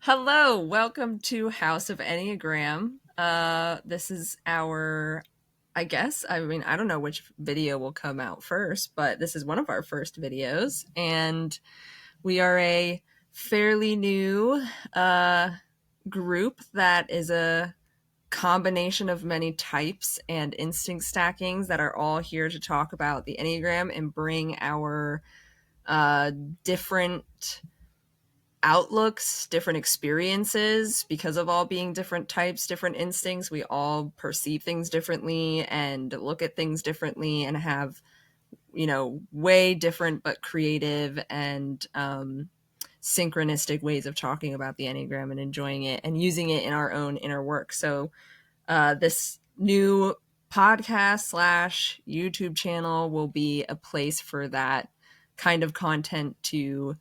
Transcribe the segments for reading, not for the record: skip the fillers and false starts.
Hello, welcome to House of Enneagram. This is our, I don't know which video will come out first, but this is one of our first videos. And we are a fairly new group that is a combination of many types and instinct stackings that are all here to talk about the Enneagram and bring our different outlooks, different experiences because of all being different types, different instincts. We all perceive things differently and look at things differently and have, way different but creative and synchronistic ways of talking about the Enneagram and enjoying it and using it in our own inner work. So this new podcast slash YouTube channel will be a place for that kind of content to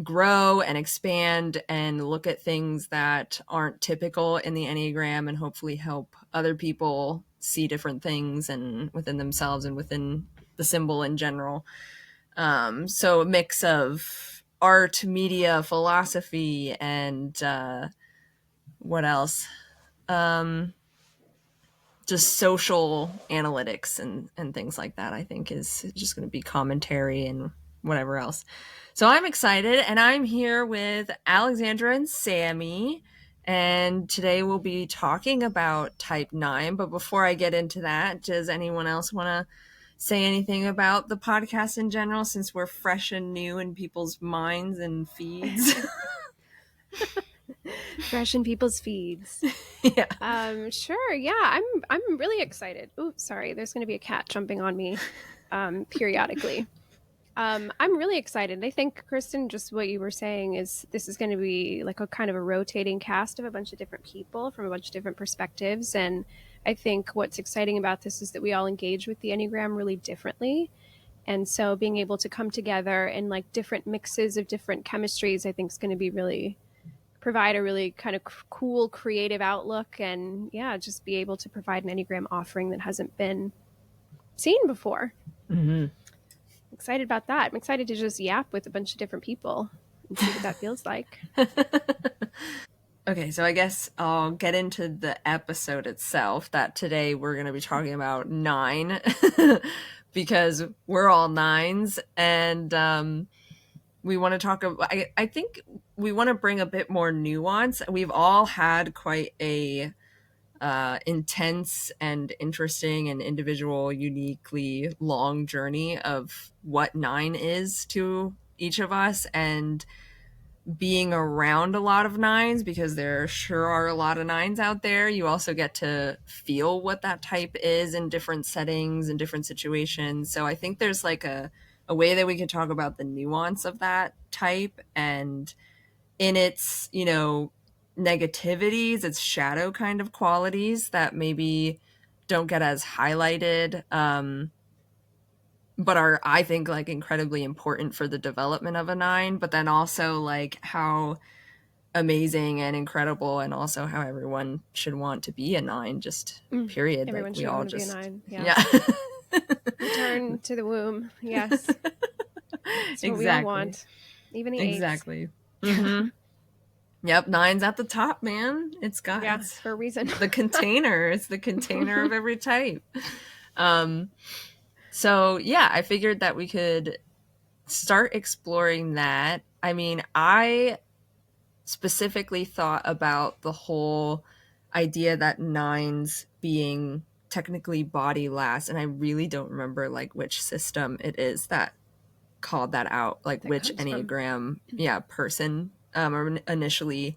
grow and expand and look at things that aren't typical in the Enneagram and hopefully help other people see different things and within themselves and within the symbol in general. So a mix of art, media, philosophy, and what else? Just social analytics and things like that, I think, is just going to be commentary and whatever else. So I'm excited, and I'm here with Alexandra and Sammy, and today we'll be talking about type 9. But before I get into that, does anyone else want to say anything about the podcast in general, since we're fresh and new in people's minds and feeds? Fresh in people's feeds. Yeah. Sure. Yeah, I'm really excited. Oh, sorry. There's going to be a cat jumping on me periodically. I'm really excited. I think, Kristen, just what you were saying is this is going to be like a kind of a rotating cast of a bunch of different people from a bunch of different perspectives. And I think what's exciting about this is that we all engage with the Enneagram really differently. And so being able to come together in like different mixes of different chemistries, I think is going to be really provide a really kind of cool creative outlook and just be able to provide an Enneagram offering that hasn't been seen before. Mm-hmm. Excited about that. I'm excited to just yap with a bunch of different people and see what that feels like. Okay, so I guess I'll get into the episode itself, that today we're going to be talking about 9 because we're all 9s, and we want to talk about, I think we want to bring a bit more nuance. We've all had quite a intense and interesting and individual, uniquely long journey of what 9 is to each of us, and being around a lot of 9s, because there sure are a lot of 9s out there, you also get to feel what that type is in different settings and different situations. So I think there's like a way that we can talk about the nuance of that type, and in its, negativities, its shadow kind of qualities that maybe don't get as highlighted, but are, I think, like incredibly important for the development of a 9, but then also like how amazing and incredible, and also how everyone should want to be a 9, just period. Everyone Like we should all want to just be a 9. yeah. Return to the womb. Yes. That's what we all want. Even the 8s. Exactly. Mm-hmm. Yep, 9's at the top, man. It's got It's for a reason. The container. It's the container of every type. So yeah, I figured that we could start exploring that. I mean, I specifically thought about the whole idea that 9s being technically body last, and I really don't remember like which system it is that called that out, like that which Enneagram person initially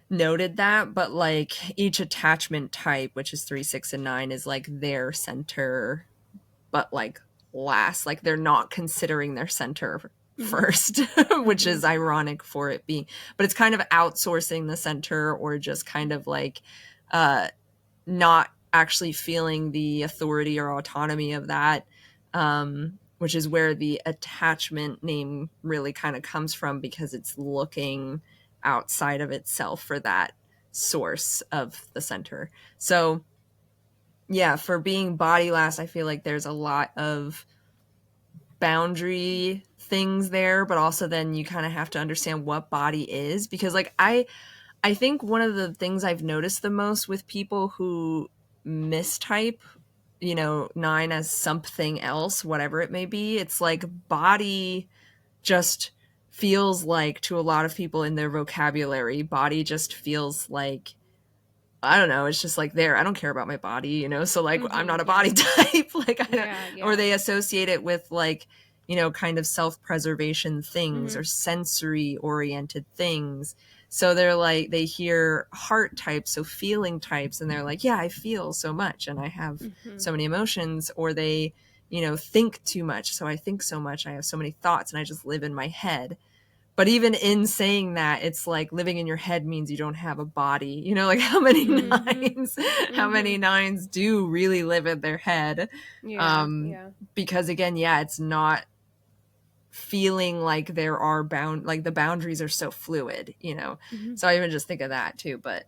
noted that, but like each attachment type, which is 3, 6, and 9, is like their center, but like last, like they're not considering their center first, which is ironic for it being, but it's kind of outsourcing the center, or just kind of like not actually feeling the authority or autonomy of that, which is where the attachment name really kind of comes from, because it's looking outside of itself for that source of the center. So yeah, for being body last, I feel like there's a lot of boundary things there, but also then you kind of have to understand what body is, because like I think one of the things I've noticed the most with people who mistype, you know, 9 as something else, whatever it may be, it's like body just feels like, to a lot of people in their vocabulary, body just feels like, I don't know, it's just like there. I don't care about my body, you know? So like I'm not a body type. Like I don't, or they associate it with like, you know, kind of self-preservation things or sensory oriented things. So they're like, they hear heart types, so feeling types, and they're like, yeah, I feel so much and I have so many emotions. Or they, you know, think too much. So I think so much. I have so many thoughts and I just live in my head. But even in saying that, it's like living in your head means you don't have a body. You know, like how many how many nines do really live in their head? Because again, yeah, it's not feeling like there are like the boundaries are so fluid, you know? So I even just think of that too. But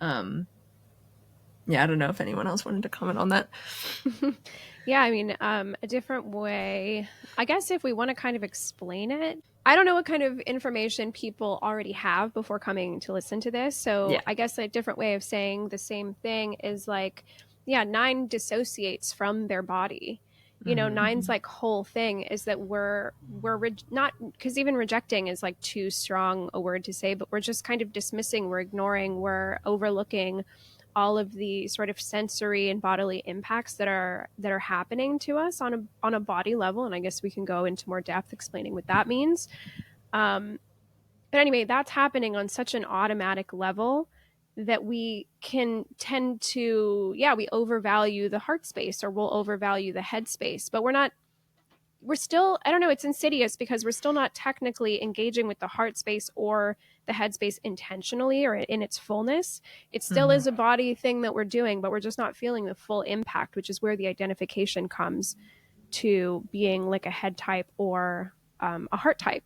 yeah, I don't know if anyone else wanted to comment on that. Yeah, I mean, a different way, I guess if we want to kind of explain it, I don't know what kind of information people already have before coming to listen to this. So Yeah. I guess a different way of saying the same thing is like, yeah, 9 dissociates from their body. You know, 9's like whole thing is that we're not, because even rejecting is like too strong a word to say, but we're just kind of dismissing, we're ignoring, we're overlooking all of the sort of sensory and bodily impacts that are happening to us on a body level. And I guess we can go into more depth explaining what that means. But anyway, that's happening on such an automatic level that we can tend to, yeah, we overvalue the heart space or we'll overvalue the head space, but we're still, I don't know, it's insidious because we're still not technically engaging with the heart space or the head space intentionally or in its fullness. It still is a body thing that we're doing, but we're just not feeling the full impact, which is where the identification comes to being like a head type or a heart type.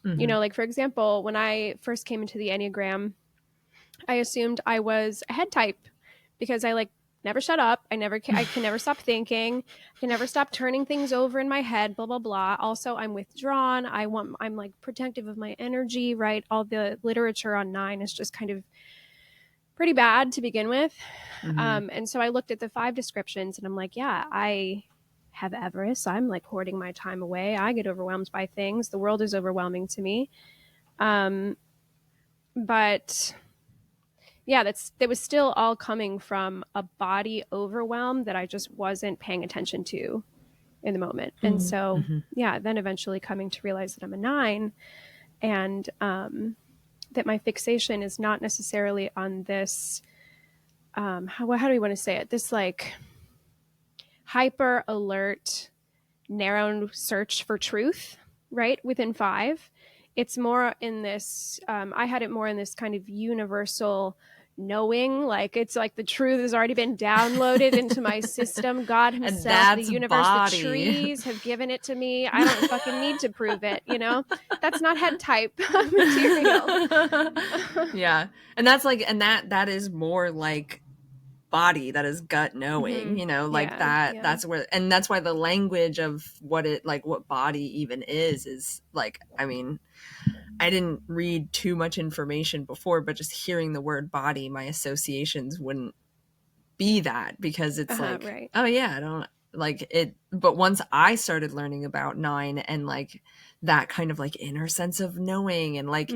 You know, like for example, when I first came into the Enneagram, I assumed I was a head type because I like never shut up. I can never stop thinking. I can never stop turning things over in my head, blah, blah, blah. Also, I'm withdrawn. I'm like protective of my energy, right? All the literature on 9 is just kind of pretty bad to begin with. And so I looked at the 5 descriptions and I'm like, yeah, I have avarice. I'm like hoarding my time away. I get overwhelmed by things. The world is overwhelming to me. But yeah, that was still all coming from a body overwhelm that I just wasn't paying attention to in the moment. And so, yeah, then eventually coming to realize that I'm a 9 and that my fixation is not necessarily on this, how do we want to say it? This like hyper alert, narrow search for truth, right? Within 5. It's more in this, I had it more in this kind of universal knowing, like it's like the truth has already been downloaded into my system. God himself, the universe, body. The trees have given it to me. I don't fucking need to prove it, you know? That's not head type material. Yeah. And that's like, and that is more like body, that is gut knowing, you know, like that's where, and that's why the language of what it, like what body even is like, I mean, I didn't read too much information before, but just hearing the word body, my associations wouldn't be that, because it's like, right. Oh yeah, I don't like it. But once I started learning about 9 and like that kind of like inner sense of knowing and like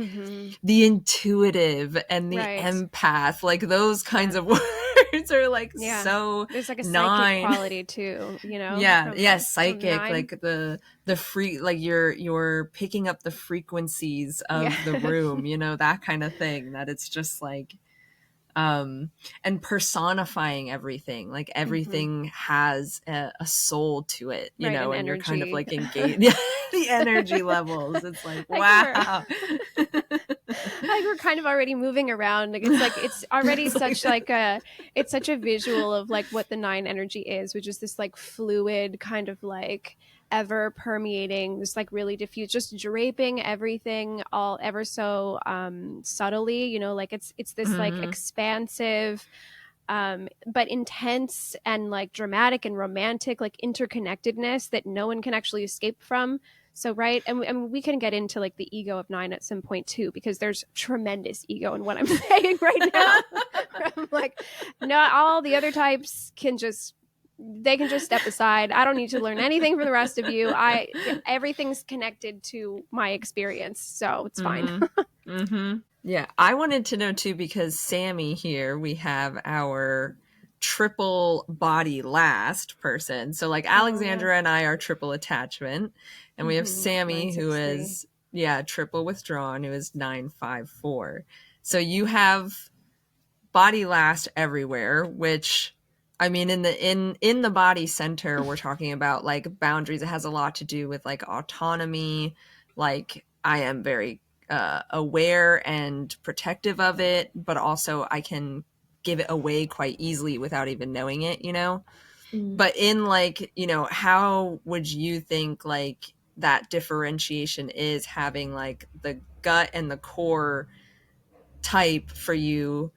the intuitive and the empath, like those kinds of words are like so there's like a 9 psychic quality too, you know. Psychic, like the free, like you're picking up the frequencies of the room, you know, that kind of thing, that it's just like and personifying everything, like everything has a soul to it, you know, and you're kind of like engaged. The energy levels, it's like wow. Like we're kind of already moving around, like it's already such like it's such a visual of like what the 9 energy is, which is this like fluid kind of like ever permeating, this like really diffuse, just draping everything all ever so subtly, you know, like it's this like expansive but intense and like dramatic and romantic, like interconnectedness that no one can actually escape from. So, right. And we can get into like the ego of 9 at some point too, because there's tremendous ego in what I'm saying right now. I'm like, not all the other types can just, they can just step aside. I don't need to learn anything from the rest of you. Everything's connected to my experience. So it's fine. Mm-hmm. Mm-hmm. Yeah. I wanted to know too, because Sammy here, we have our triple body last person. So like Alexandra and I are triple attachment, and we have Sammy who is triple withdrawn, who is 954. So you have body last everywhere, which I mean in the body center we're talking about like boundaries. It has a lot to do with like autonomy. Like I am very aware and protective of it, but also I can give it away quite easily without even knowing it, you know. But in like, you know, how would you think like that differentiation is, having like the gut and the core type for you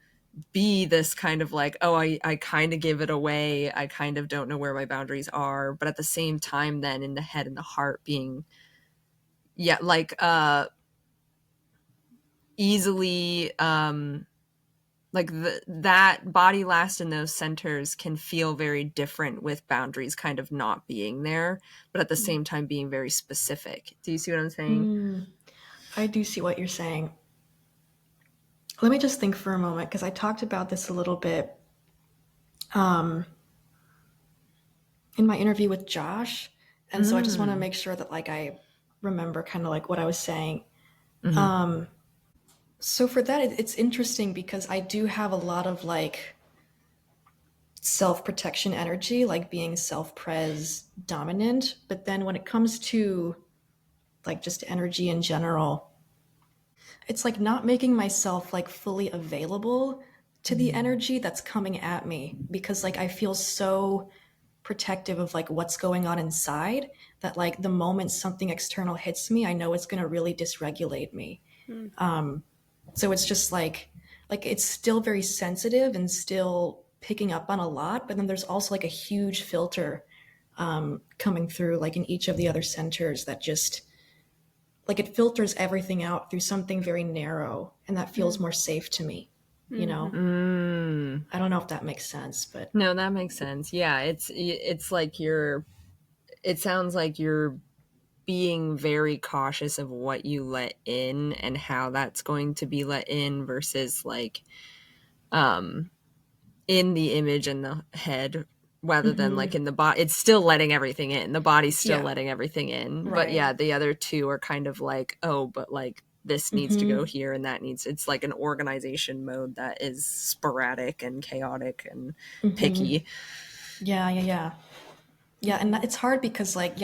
be this kind of like, oh, I kind of give it away, I kind of don't know where my boundaries are, but at the same time then in the head and the heart being like easily like that body last in those centers can feel very different with boundaries kind of not being there, but at the same time being very specific. Do you see what I'm saying? I do see what you're saying. Let me just think for a moment, because I talked about this a little bit in my interview with Josh. And so I just want to make sure that like I remember kind of like what I was saying. So for that, it's interesting because I do have a lot of like self-protection energy, like being self-pres dominant. But then when it comes to like just energy in general, it's like not making myself like fully available to the energy that's coming at me, because like I feel so protective of like what's going on inside that like the moment something external hits me, I know it's going to really dysregulate me. So it's just like it's still very sensitive and still picking up on a lot, but then there's also like a huge filter coming through like in each of the other centers that just like it filters everything out through something very narrow, and that feels more safe to me, you know. I don't know if that makes sense, but No, that makes sense. Yeah, it's like it sounds like you're being very cautious of what you let in and how that's going to be let in versus like in the image in the head rather than like in the body. It's still letting everything in. The body's still letting everything in. Right. But yeah, the other two are kind of like, oh, but like this needs to go here and that needs, it's like an organization mode that is sporadic and chaotic and picky. Yeah. And it's hard because like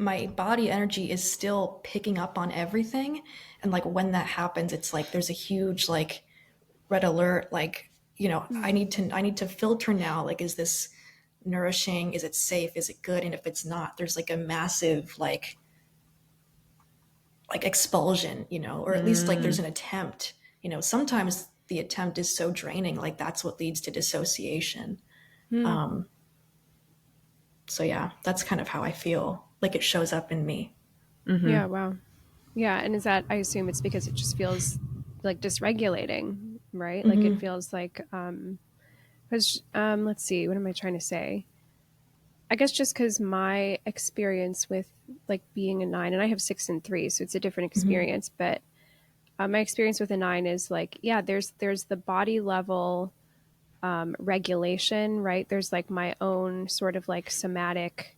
my body energy is still picking up on everything, and like when that happens, it's like there's a huge like red alert, like, you know, I need to filter now, like, is this nourishing, is it safe, is it good? And if it's not, there's like a massive like expulsion, you know, or at least like there's an attempt, you know. Sometimes the attempt is so draining, like that's what leads to dissociation. So yeah, that's kind of how I feel like it shows up in me. Yeah, wow. Yeah, and is that, I assume it's because it just feels like dysregulating, right? Like it feels like cuz let's see, what am I trying to say? I guess just cuz my experience with like being a 9, and I have 6 and 3, so it's a different experience, but my experience with a 9 is like, yeah, there's the body level regulation, right? There's like my own sort of like somatic,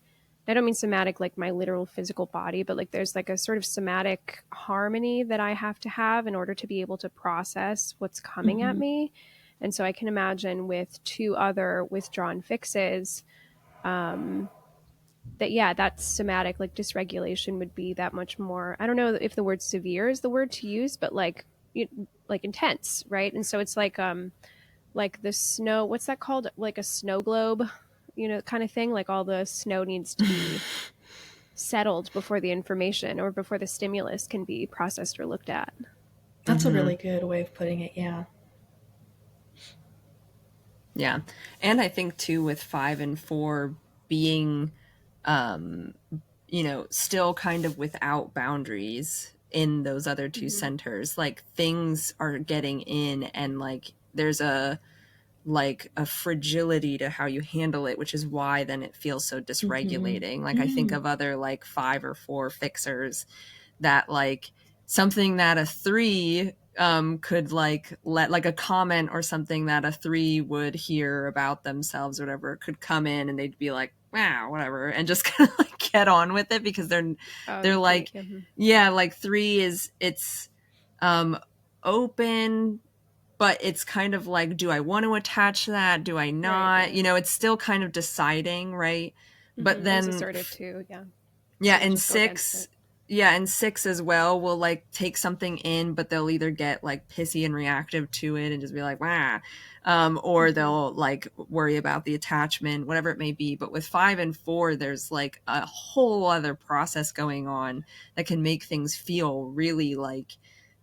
I don't mean somatic like my literal physical body, but like there's like a sort of somatic harmony that I have to have in order to be able to process what's coming at me. And so I can imagine with 2 other withdrawn fixes, that, yeah, that somatic like dysregulation would be that much more, I don't know if the word severe is the word to use, but like, like intense, right? And so it's like the snow, what's that called, like a snow globe, you know, kind of thing, like all the snow needs to be settled before the information or before the stimulus can be processed or looked at. That's a really good way of putting it. Yeah. Yeah. And I think too with 5 and 4 being still kind of without boundaries in those other two Mm-hmm. centers, like things are getting in, and like there's a fragility to how you handle it, which is why then it feels so Mm-hmm. dysregulating. Like I think Mm. of other like 5 or 4 fixers that like something that a 3 could like let like a comment or something that a 3 would hear about themselves or whatever could come in and they'd be like, wow, whatever, and just kind of like get on with it because Oh, they're the three. like, Mm-hmm. yeah, like 3 is it's um open, but it's kind of like, do I want to attach that? Do I Right, not? right. It's still kind of deciding, right? But Mm-hmm. There's then assertive too, yeah. yeah, So they and just go against it. 6, yeah, and 6 as well will like take something in, but they'll either get like pissy and reactive to it and just be like, "Wow," or Mm-hmm. they'll like worry about the attachment, whatever it may be. But with 5 and 4, there's like a whole other process going on that can make things feel really like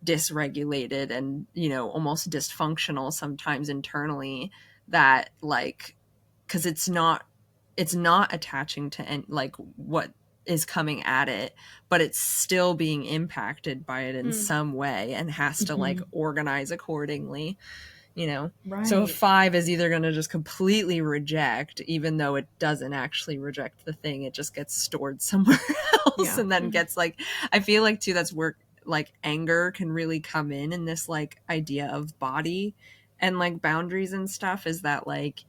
dysregulated and almost dysfunctional sometimes internally. That like because it's not attaching to like what is coming at it, but it's still being impacted by it in Mm. some way and has to like Mm-hmm. organize accordingly, you know? So a Right. 5 is either going to just completely reject, even though it doesn't actually reject the thing, it just gets stored somewhere else Yeah. and then Mm-hmm. gets like, I feel like too, that's where like anger can really come in this like idea of body and like boundaries and stuff, is that like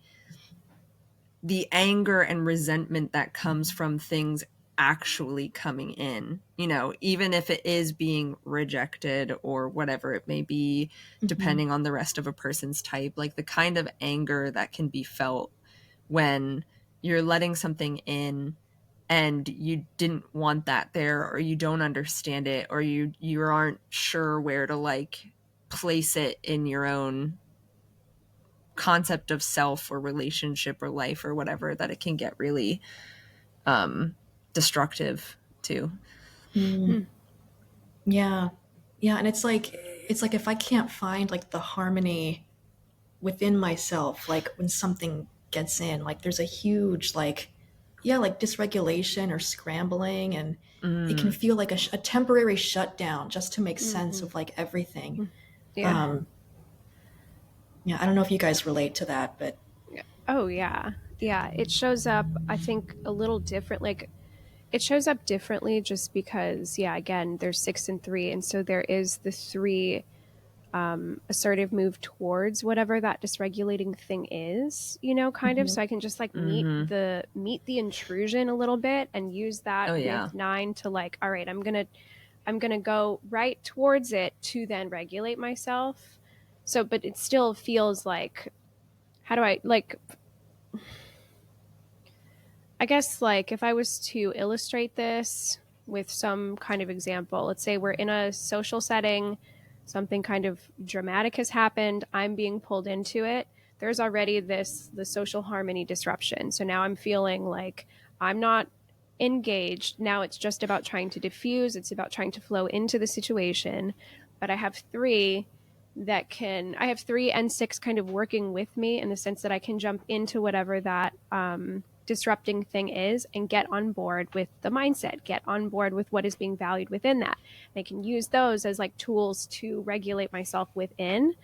the anger and resentment that comes from things actually coming in, even if it is being rejected or whatever it may be, Mm-hmm. depending on the rest of a person's type, like the kind of anger that can be felt when you're letting something in and you didn't want that there, or you don't understand it, or you aren't sure where to like place it in your own concept of self or relationship or life or whatever, that it can get really um destructive too. Mm. Yeah. Yeah, and it's like if I can't find like the harmony within myself, like when something gets in, like there's a huge like yeah, like dysregulation or scrambling, and it can Mm. feel like a temporary shutdown just to make sense Mm-hmm. of like everything. Yeah. Um yeah, I don't know if you guys relate to that, but Oh, yeah. Yeah. It shows up, I think, a little different. Like, it shows up differently just because, yeah, again, there's 6 and 3. And so there is the 3 assertive move towards whatever that dysregulating thing is, kind of. mhm. So I can just like meet Mm-hmm. the intrusion a little bit and use Oh that yeah. with 9 to like, all right, I'm gonna go right towards it to then regulate myself. So, but it still feels like, how do I like, I guess like if I was to illustrate this with some kind of example, let's say we're in a social setting, something kind of dramatic has happened, I'm being pulled into it. There's already the social harmony disruption. So now I'm feeling like I'm not engaged. Now it's just about trying to diffuse, it's about trying to flow into the situation. But I have 3 and 6 kind of working with me in the sense that I can jump into whatever that disrupting thing is and get on board with the mindset, get on board with what is being valued within that. And I can use those as like tools to regulate myself within.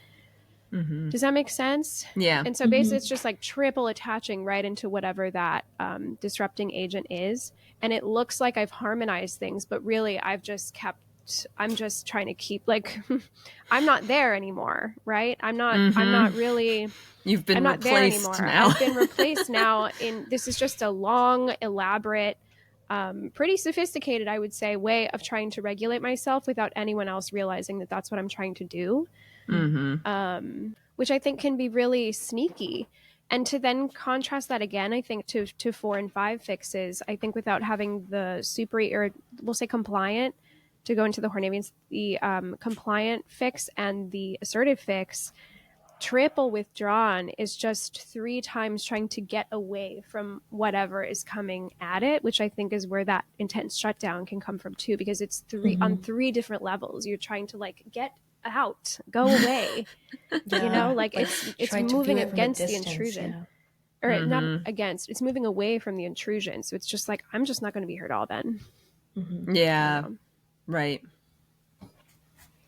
Mm-hmm. Does that make sense? Yeah. And so basically, Mhm. it's just like triple attaching right into whatever that disrupting agent is. And it looks like I've harmonized things, but really, I'm just trying to keep like, I'm not there anymore, right? I'm Mm-hmm. not really, You've I'm been not there replaced anymore. now. I've been replaced now. This is just a long, elaborate, pretty sophisticated, I would say, way of trying to regulate myself without anyone else realizing that that's what I'm trying to do, Mm-hmm. which I think can be really sneaky. And to then contrast that again, I think to 4 and 5 fixes, I think without having the super, or we'll say compliant, to go into the Hornavians, the compliant fix and the assertive fix, triple withdrawn is just 3 times trying to get away from whatever is coming at it, which I think is where that intense shutdown can come from too, because it's three on Mhm. 3 different levels. You're trying to like get out, go away. You know, Yeah, like like it's try to view moving it from a against the distance. intrusion. Yeah. Or not Mm-hmm. against, it's moving away from the intrusion. So it's just like, I'm just not going to be here at all then. Hmm. I don't Yeah. know. Right.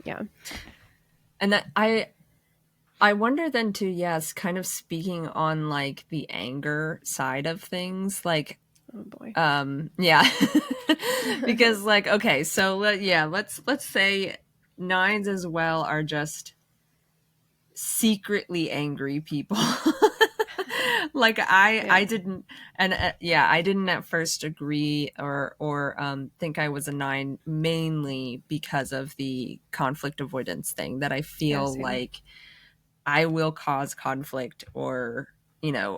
Yeah. And that I wonder then too, yes, kind of speaking on like the anger side of things, like Oh boy. yeah. Because like okay, so yeah, let's say nines as well are just secretly angry people. Like I Yeah. didn't, and yeah, I didn't at first agree or think I was a nine, mainly because of the conflict avoidance thing, that I Yeah, feel same. like I will cause conflict, or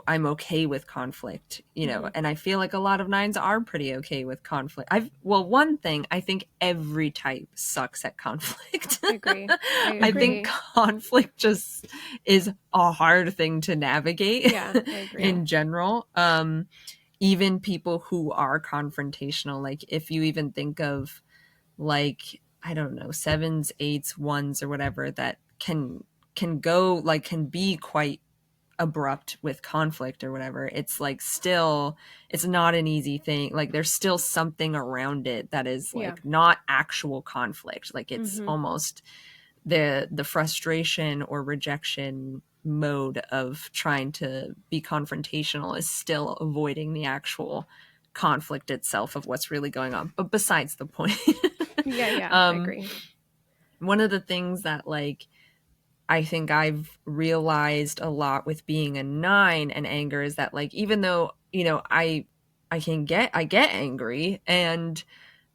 I'm okay with conflict, Hmm. and I feel like a lot of nines are pretty okay with conflict. Well, one thing, I think every type sucks at conflict. I agree. I I think agree. conflict just is a hard thing to navigate Yeah, I agree. in general. Even people who are confrontational, like if you even think of, like, I don't know, sevens, eights, ones, or whatever, that can go, like, can be quite abrupt with conflict or whatever. It's like, still, it's not an easy thing. Like there's still something around it that is Yeah. like not actual conflict. Like it's Hmm. almost the frustration or rejection mode of trying to be confrontational is still avoiding the actual conflict itself of what's really going on. But besides the point. Yeah, yeah, I um agree. One of the things that, like, I think I've realized a lot with being a nine and anger is that, like, even though, I get angry and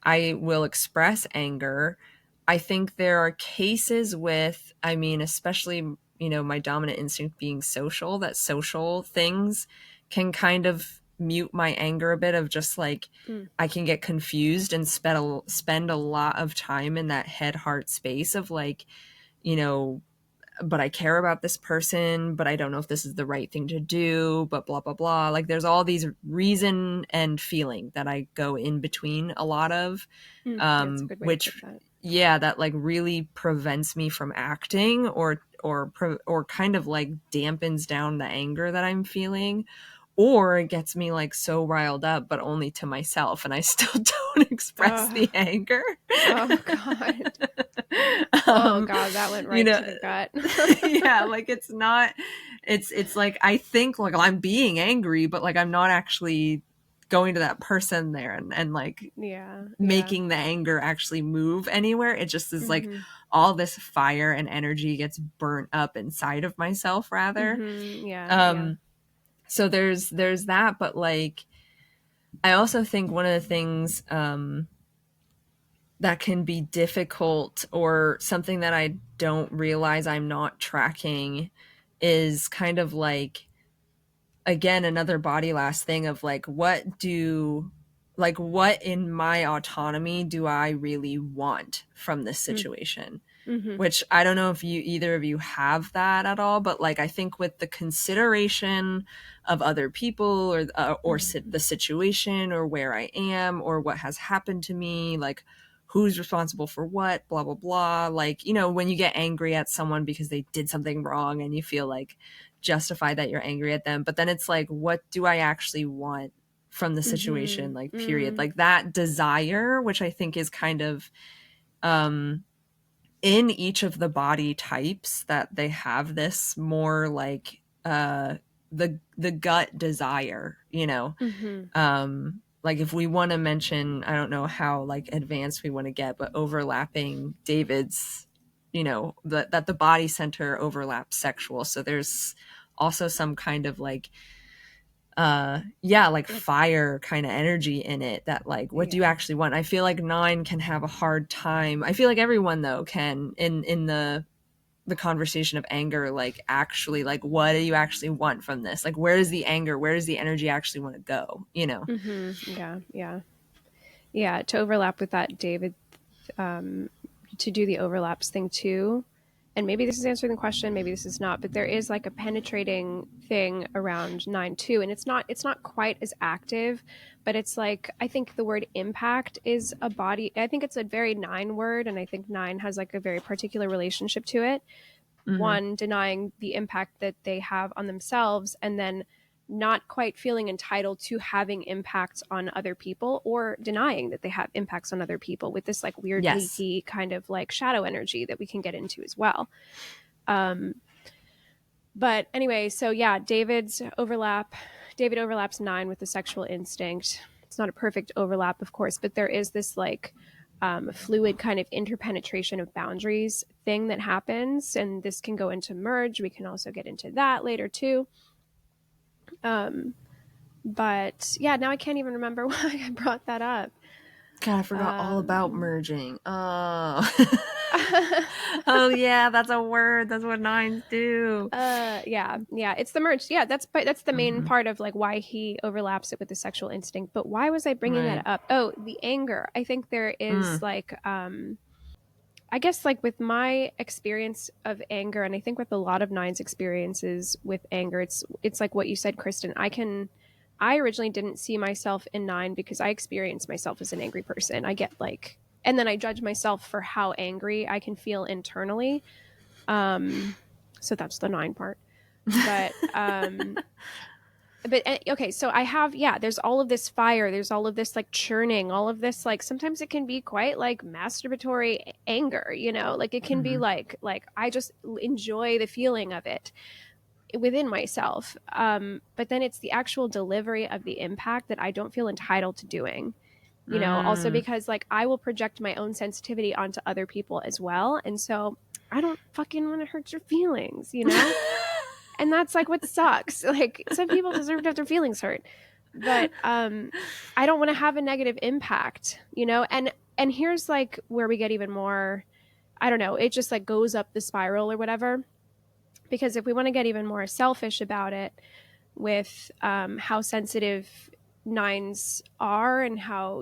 I will express anger, I think there are cases with, I mean, especially, my dominant instinct being social, that social things can kind of mute my anger a bit, of just like, Mm. I can get confused and spend a lot of time in that head heart space of like, you know, but I care about this person, but I don't know if this is the right thing to do, but blah, blah, blah. Like there's all these reason and feeling that I go in between a lot of, Mm. Yeah, that's a good way to put which, that. yeah, that like really prevents me from acting, or kind of like dampens down the anger that I'm feeling, or it gets me like so riled up, but only to myself, and I still don't express Oh, the anger. oh God. Oh um, God, that went you right know, to the gut. yeah, like it's not, it's like I think like I'm being angry, but like I'm not actually going to that person there and like Yeah, yeah. making the anger actually move anywhere. It just is like Hmm. all this fire and energy gets burnt up inside of myself, rather. Hmm. Yeah, yeah. um so there's that, but like I also think one of the things that can be difficult, or something that I don't realize I'm not tracking, is kind of like, again, another body last thing of like, what in my autonomy do I really want from this Mm. situation? Hmm. Which I don't know if either of you have that at all, but like I think with the consideration of other people, Hmm. the situation, or where I am, or what has happened to me, like who's responsible for what, blah blah blah. Like, when you get angry at someone because they did something wrong and you feel like justified that you're angry at them, but then it's like, what do I actually want from the situation? Hmm. Like, period. Mm. Like that desire, which I think is kind of um in each of the body types, that they have this more like the gut desire, Hmm. like if we want to mention, I don't know how like advanced we want to get, but overlapping David's, that the body center overlaps sexual, so there's also some kind of like yeah, like Like, fire kind of energy in it, that like, what do you yeah. actually want? I feel like nine can have a hard time. I feel like everyone though can, in the conversation of anger, like actually, like, what do you actually want from this? Like, where is the anger, where does the energy actually want to go? Hmm. Yeah, yeah. Yeah, to overlap with that, David, um, to do the overlaps thing too, and maybe this is answering the question, maybe this is not, but there is like a penetrating thing around 9 too, and it's not quite as active, but it's like, I think the word impact is a body, I think it's a very 9 word, and I think 9 has like a very particular relationship to it. Mm-hmm. One, denying the impact that they have on themselves, and then not quite feeling entitled to having impacts on other people, or denying that they have impacts on other people, with this like weird Yes. leaky kind of like shadow energy that we can get into as well. um but anyway, so yeah, David overlaps 9 with the sexual instinct. It's not a perfect overlap, of course, but there is this like fluid kind of interpenetration of boundaries thing that happens, and this can go into merge. We can also get into that later too. um but yeah, now I can't even remember why I brought that up. God, I forgot all about um merging. Oh. Oh yeah, that's a word. That's what nines do. yeah, it's the merge. Yeah, that's the main Mm-hmm. part of like why he overlaps it with the sexual instinct. But why was I bringing that Right. up? Oh, the anger. I think there is Mm. like I guess like with my experience of anger, and I think with a lot of nines experiences with anger, it's like what you said, Kristen. I originally didn't see myself in 9 because I experienced myself as an angry person. I get like, and then I judge myself for how angry I can feel internally. um so that's the 9 part. but okay, so I have, yeah, there's all of this fire, there's all of this like churning, all of this like, sometimes it can be quite like masturbatory anger, like it can be Mm-hmm. like I just enjoy the feeling of it within myself. But then it's the actual delivery of the impact that I don't feel entitled to doing. Also Mm. because like I will project my own sensitivity onto other people as well, and so I don't fucking want to hurt your feelings. And that's like what sucks. Like, some people deserve to have their feelings hurt, but I don't want to have a negative impact. And here's like where we get even more, I don't know, it just like goes up the spiral or whatever. Because if we want to get even more selfish about it, with how sensitive 9s are, and how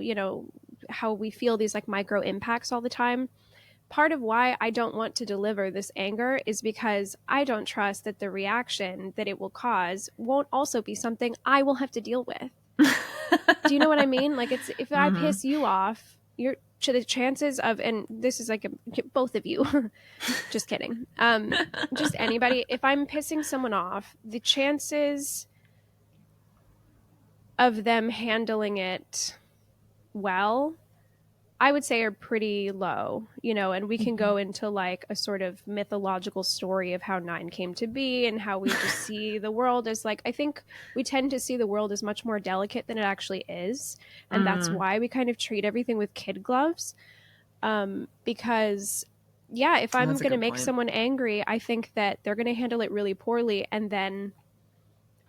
we feel these like micro impacts all the time, part of why I don't want to deliver this anger is because I don't trust that the reaction that it will cause won't also be something I will have to deal with. Do you know what I mean? Like, it's, if I Mm-hmm. piss you off, you're to the chances of, and this is like both of you, just kidding. Just anybody. If I'm pissing someone off, the chances of them handling it well, I would say, are pretty low, and we can Mhm. go into like a sort of mythological story of how 9 came to be, and how we just see the world as like, I think we tend to see the world as much more delicate than it actually is. And that's Mm. why we kind of treat everything with kid gloves. Because, yeah, if I'm That's a going to good make point. someone angry, I think that they're going to handle it really poorly. And then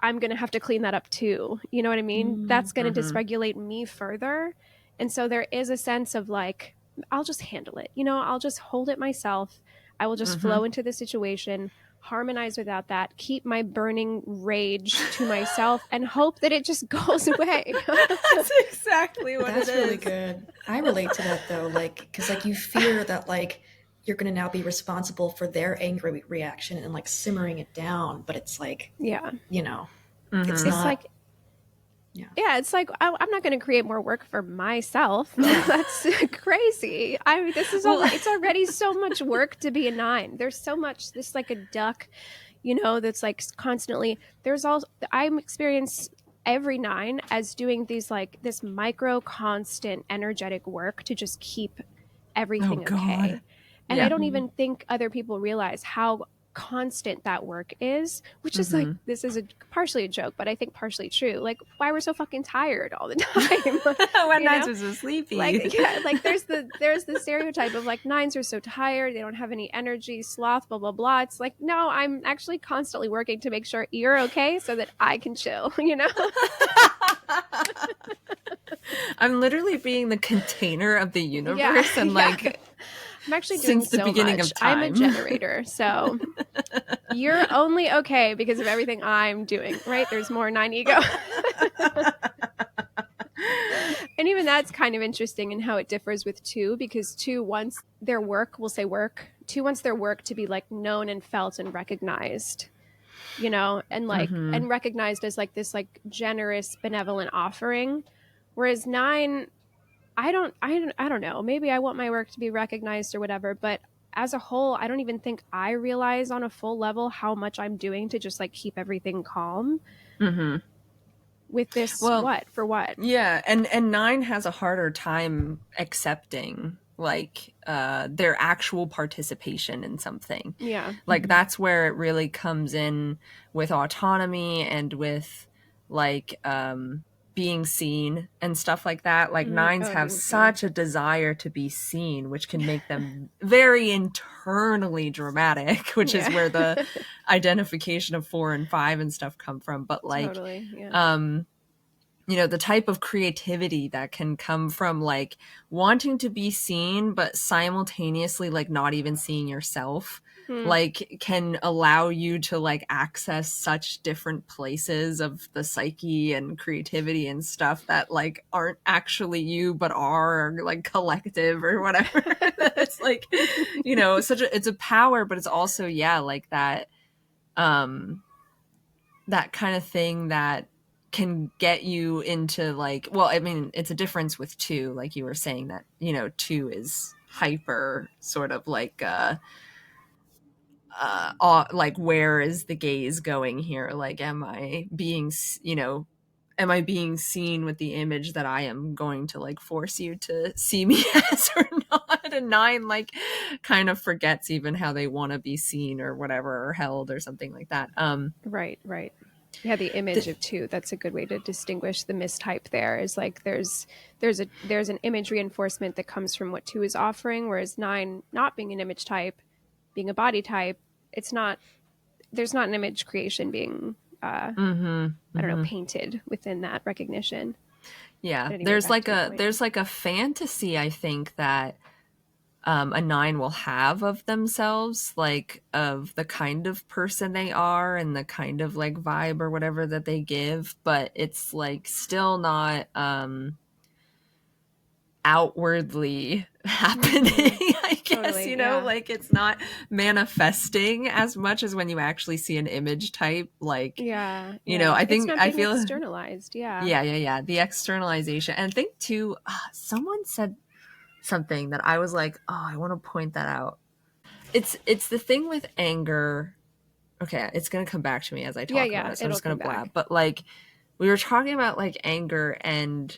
I'm going to have to clean that up too. You know what I mean? That's going to Mm-hmm. dysregulate me further. And so there is a sense of like, I'll just handle it. I'll just hold it myself. I will just Mm-hmm. flow into the situation, harmonize without that, keep my burning rage to myself, and hope that it just goes away. That's exactly what it That's really is. good. I relate to that though, like, because like you fear that like you're gonna now be responsible for their angry reaction and like simmering it down, but it's like, Yeah. you know, it's Mm-hmm. It's not. like, Yeah, yeah, it's like, I'm not going to create more work for myself. yeah, That's crazy. I mean, this is Well, already, it's already so much work to be a 9. There's so much, this like a duck, that's like constantly, there's all, I'm experienced every 9 as doing these like this micro constant energetic work to just keep oh everything God. okay. And I Yeah. don't hmm even think other people realize how constant that work is, which is like, Mm-hmm. this is a partially a joke, but I think partially true. Like, why we're so fucking tired all the time. When you nights know are so sleepy. like, yeah, like there's the stereotype of like 9s are so tired, they don't have any energy, sloth, blah blah blah. It's like, no, I'm actually constantly working to make sure you're okay so that I can chill. I'm literally being the container of the Yeah, universe and yeah, like I'm actually doing since the so beginning much. of I'm a time. generator, so you're only okay because of everything I'm doing, right? There's more 9 ego. And even that's kind of interesting in how it differs with 2, because 2, once their work, we'll say work, 2 wants their work to be like known and felt and recognized, you know, and like Mm-hmm. and recognized as like this like generous benevolent offering, whereas 9, I don't know, maybe I want my work to be recognized or whatever, but as a whole I don't even think I realize on a full level how much I'm doing to just like keep everything calm Mm-hmm. with this. Well, What for what? yeah, and 9 has a harder time accepting like their actual participation in something. Yeah. Like that's where it really comes in with autonomy and with like being seen and stuff like that. Like nines Oh, have being seen. such a desire to be seen, which can make them very internally dramatic, which is Yeah. where the identification of 4 and 5 and stuff come from. But like Totally. Yeah. um you know, the type of creativity that can come from like wanting to be seen but simultaneously like not even seeing yourself, Hmm. like can allow you to like access such different places of the psyche and creativity and stuff that like aren't actually you but are like collective or whatever. It's like, you know, such a, it's a power, but it's also, yeah, like um that kind of thing that can get you into like, well, I mean, it's a difference with 2, like you were saying that, you know, 2 is hyper sort of like where is the gaze going here, like am I being, you know, am I being seen with the image that I am going to like force you to see me as or not? And 9 like kind of forgets even how they want to be seen or whatever or held or something like that. Right. Right. Yeah, the image of 2, that's a good way to distinguish the mistype. There is like there's an image reinforcement that comes from what 2 is offering, whereas 9 not being an image type, being a body type, it's not, there's not an image creation being mm-hmm, I don't know, mm-hmm. painted within that recognition. Yeah, But anyway, back to your point. there's like a fantasy I think that a 9 will have of themselves, like of the kind of person they are and the kind of like vibe or whatever that they give, but it's like still not outwardly happening. Mm-hmm. I guess, Totally. you know, Yeah. like it's not manifesting as much as when you actually see an image type. Like, Yeah. you know, Yeah. I It's think not I being feel, externalized. Yeah. yeah, the externalization. And I think too, someone said something that I was like, oh, I want to point that out. It's the thing with anger. Okay, it's gonna come back to me as I Yeah. talk about Yeah. it, so I'm It'll just gonna come blab. back. But like we were talking about like anger and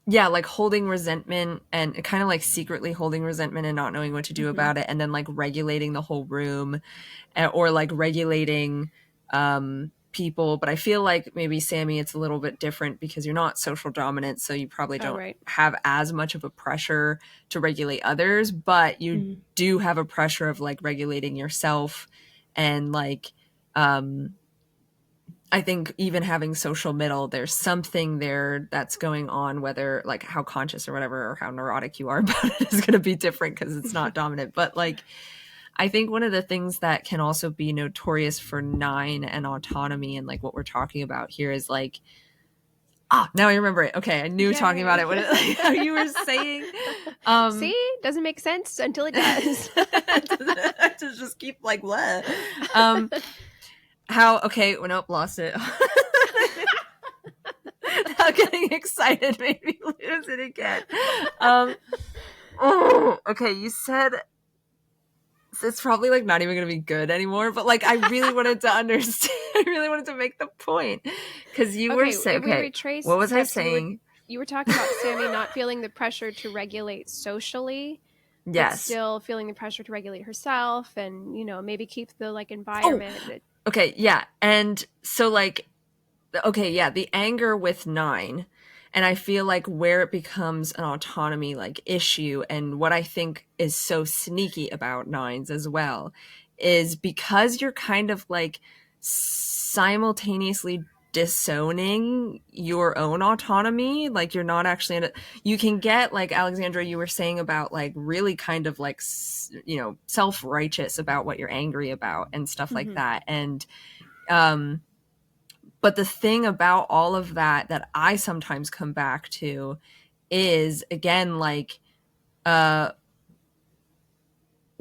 yeah, like holding resentment and kind of like secretly holding resentment and not knowing what to do Mm-hmm. about it, and then like regulating the whole room or like regulating people. But I feel like maybe Sammy, it's a little bit different because you're not social dominant, so you probably Oh, don't right. have as much of a pressure to regulate others, but you Mm. do have a pressure of like regulating yourself and like I think even having social middle, there's something there that's going on, whether like how conscious or whatever, or how neurotic you are about it is going to be different because it's not dominant. But like, I think one of the things that can also be notorious for 9 and autonomy and like what we're talking about here is like, now I remember it. Okay. I knew talking about Yay. it when it, like, how you were saying, um, See? Doesn't make sense until it does. to just keep like, what? How, okay, well, nope, lost it. Now getting excited made me lose it again. Oh, okay. You said it's probably like not even gonna be good anymore, but like I really wanted to understand. I really wanted to make the point because you were Okay, saying, if we okay, what retrace was I steps, saying? you were talking about Sammy not feeling the pressure to regulate socially, but Yes. still feeling the pressure to regulate herself, and maybe keep the like Oh, environment that. okay, yeah, and so like, okay, yeah, the anger with 9. And I feel like where it becomes an autonomy like issue, and what I think is so sneaky about 9s as well, is because you're kind of like simultaneously disowning your own autonomy. Like you're not actually in it. You can get like Alexandra, you were saying about like really kind of like, you know, self-righteous about what you're angry about and stuff like Mm-hmm. that. And, but the thing about all of that that I sometimes come back to is again like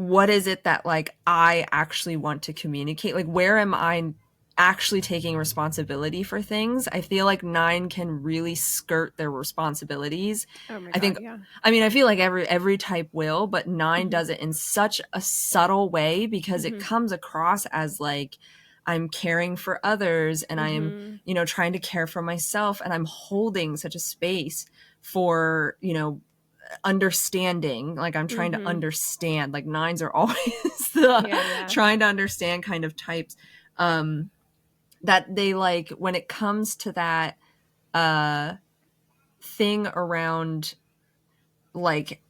what is it that like I actually want to communicate? Like, where am I actually taking responsibility for things? I feel like 9 can really skirt their responsibilities. Oh my I think, God, yeah. I mean, I feel like every type will, but 9 Mm-hmm. does it in such a subtle way because it Mm-hmm. comes across as like I'm caring for others and I am, Mm-hmm. trying to care for myself, and I'm holding such a space for, understanding. Like I'm trying to Mm-hmm. understand. Like 9s are always the Yeah, yeah. trying to understand kind of types. That they like when it comes to that uh thing around like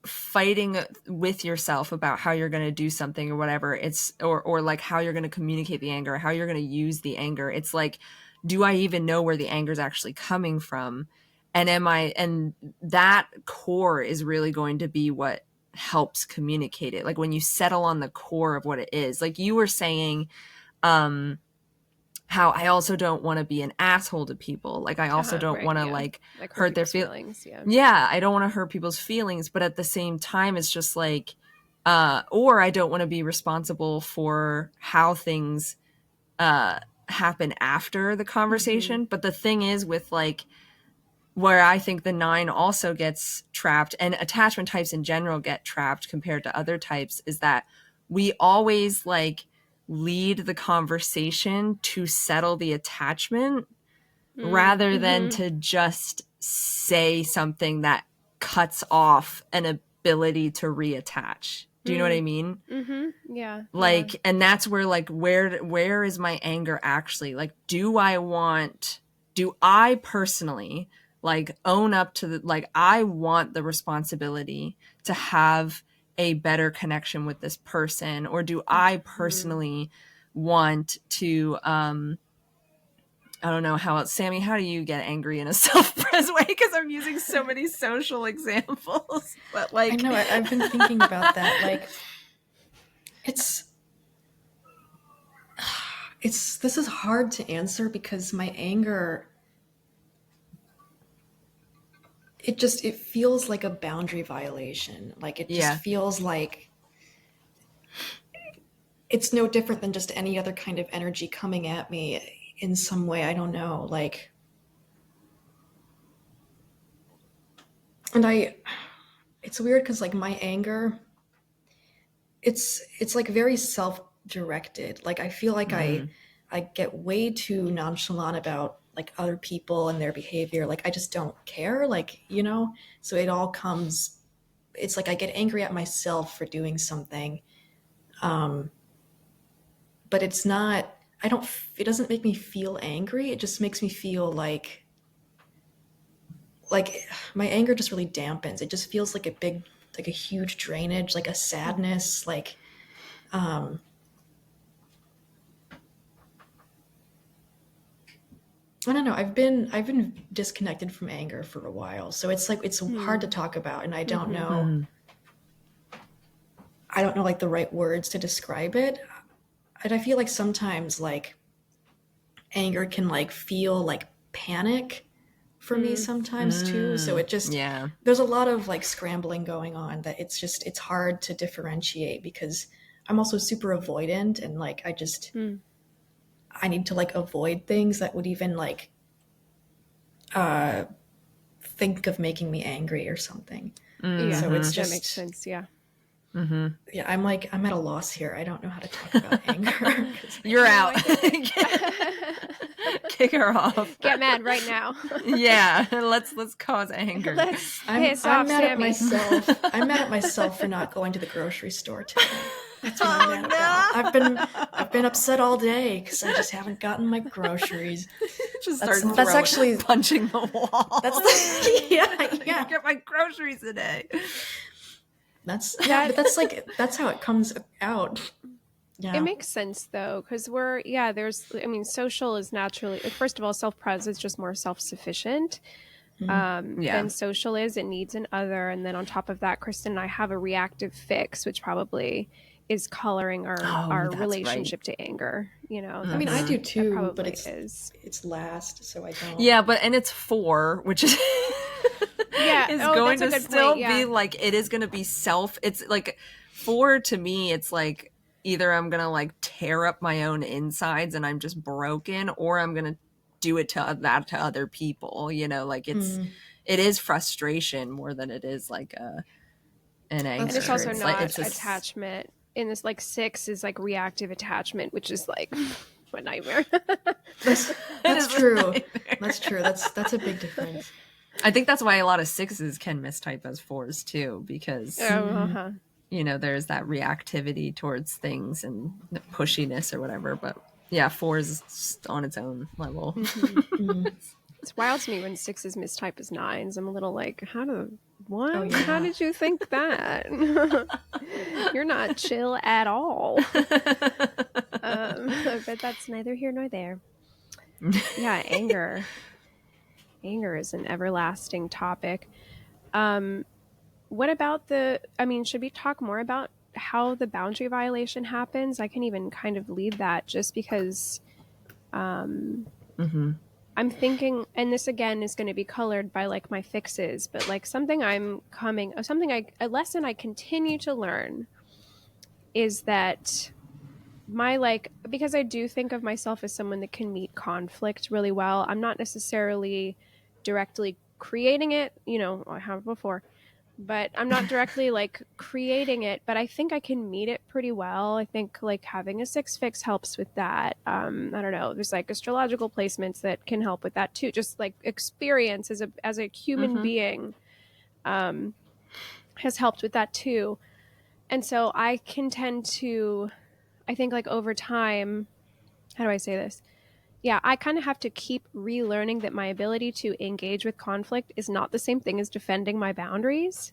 fighting with yourself about how you're going to do something or whatever, it's or like how you're going to communicate the anger, how you're going to use the anger. It's like, do I even know where the anger is actually coming from? And and that core is really going to be what helps communicate it. Like when you settle on the core of what it is, like you were saying, um how I also don't want to be an asshole to people. Like I also don't Right, want to yeah. like Like hurt hurt their people's feel. feelings, yeah. Yeah, I don't want to hurt people's feelings, but at the same time it's just like or I don't want to be responsible for how things uh happen after the Mm-hmm. conversation. But the thing is with like where I think the 9 also gets trapped, and attachment types in general get trapped compared to other types, is that we always like lead the conversation to settle the attachment rather than Mm-hmm. to just say something that cuts off an ability to reattach. Do you know what I mean? Mm-hmm. Yeah, yeah. Like, and that's where like where is my anger actually? Like, do I personally like own up to the like I want the responsibility to have a better connection with this person, or do I Mm-hmm. personally want to I don't know how else. Sammy, how do you get angry in a self-pres way? Because I'm using so many social examples. But I like, know, I've been thinking about that. Like, it's this is hard to answer because my anger, it feels like a boundary violation. Like it just yeah. feels like it's no different than just any other kind of energy coming at me in some way. I don't know. Like, and it's weird because like my anger, it's like very self-directed. Like I feel like Mm-hmm. I get way too nonchalant about like other people and their behavior. Like I just don't care. Like, so it all comes. It's like I get angry at myself for doing something, but it's not. I don't. It doesn't make me feel angry. It just makes me feel like my anger just really dampens. It just feels like like a huge drainage, like a sadness, like I don't know. I've been disconnected from anger for a while, so it's like it's hard to Mm-hmm. talk about, and Mm-hmm. I don't know like the right words to describe it. And I feel like sometimes like anger can like feel like panic for me sometimes too. So it just Yeah. there's a lot of like scrambling going on that it's hard to differentiate because I'm also super avoidant and like Mm-hmm. I need to like avoid things that would even like think of making me angry or something. Yeah, So it's that makes just sense. Yeah. Mm-hmm. yeah, I'm at a loss here. I don't know how to talk about anger because You're No, out. I get it. Kick her off. Get mad right now. Yeah. Let's cause anger. Let's I'm piss I'm off mad at Sammy. myself. I'm mad at myself for not going to the grocery store today. That's what I'm Oh mad about. I've been no. upset all day because I just haven't gotten my groceries. Just That's start that's throwing, actually punching the wall. that's the yeah I yeah didn't get my groceries today. that's yeah. That But that's like that's how it comes out. It Yeah. makes sense though, because there's, I mean, social is naturally, like, first of all, self pres is just more self sufficient Yeah. than social is. It needs an other. And then on top of that, Kristen and I have a reactive fix, which probably is coloring Oh, our that's right. relationship to anger. I mean, I Mm-hmm. do That too, but probably is. it's last, so I don't. Yeah, but and it's 4, which is Yeah. is Oh, going that's a to good point. still be Yeah. like it is going to be self. It's like 4 to me, it's like either I'm gonna like tear up my own insides and I'm just broken, or I'm gonna do it to that to other people. You know, like Mm, it is frustration more than it is like an And that's it's anger. also true. It's like not it's just attachment. In this, like 6 is like reactive attachment, which is like a nightmare. That's it that's is a true. nightmare. That's true. That's a big difference. I think that's why a lot of 6s can mistype as 4s too, because Oh, Mm, uh-huh. you know there's that reactivity towards things and the pushiness or whatever. But yeah, 4s is just on its own level. Mm-hmm. mm. It's wild to me when 6s mistype as 9s. I'm a little like, Oh what? How yeah. did you think that? You're not chill at all. But that's neither here nor there. Yeah, anger. Anger is an everlasting topic. Um, what about should we talk more about how the boundary violation happens? I can even kind of leave that just because um, Mm-hmm. I'm thinking, and this again is going to be colored by like my fixes, but like a lesson I continue to learn is that my like, because I do think of myself as someone that can meet conflict really well. I'm not necessarily directly creating it, I have before, but I'm not directly like creating it, but I think I can meet it pretty well. I think like having a 6 fix helps with that. I don't know. There's like astrological placements that can help with that too. Just like experience as a human Mm-hmm. being um, has helped with that too. And so I can tend to, I think like over time, how do I say this? Yeah, I kind of have to keep relearning that my ability to engage with conflict is not the same thing as defending my boundaries,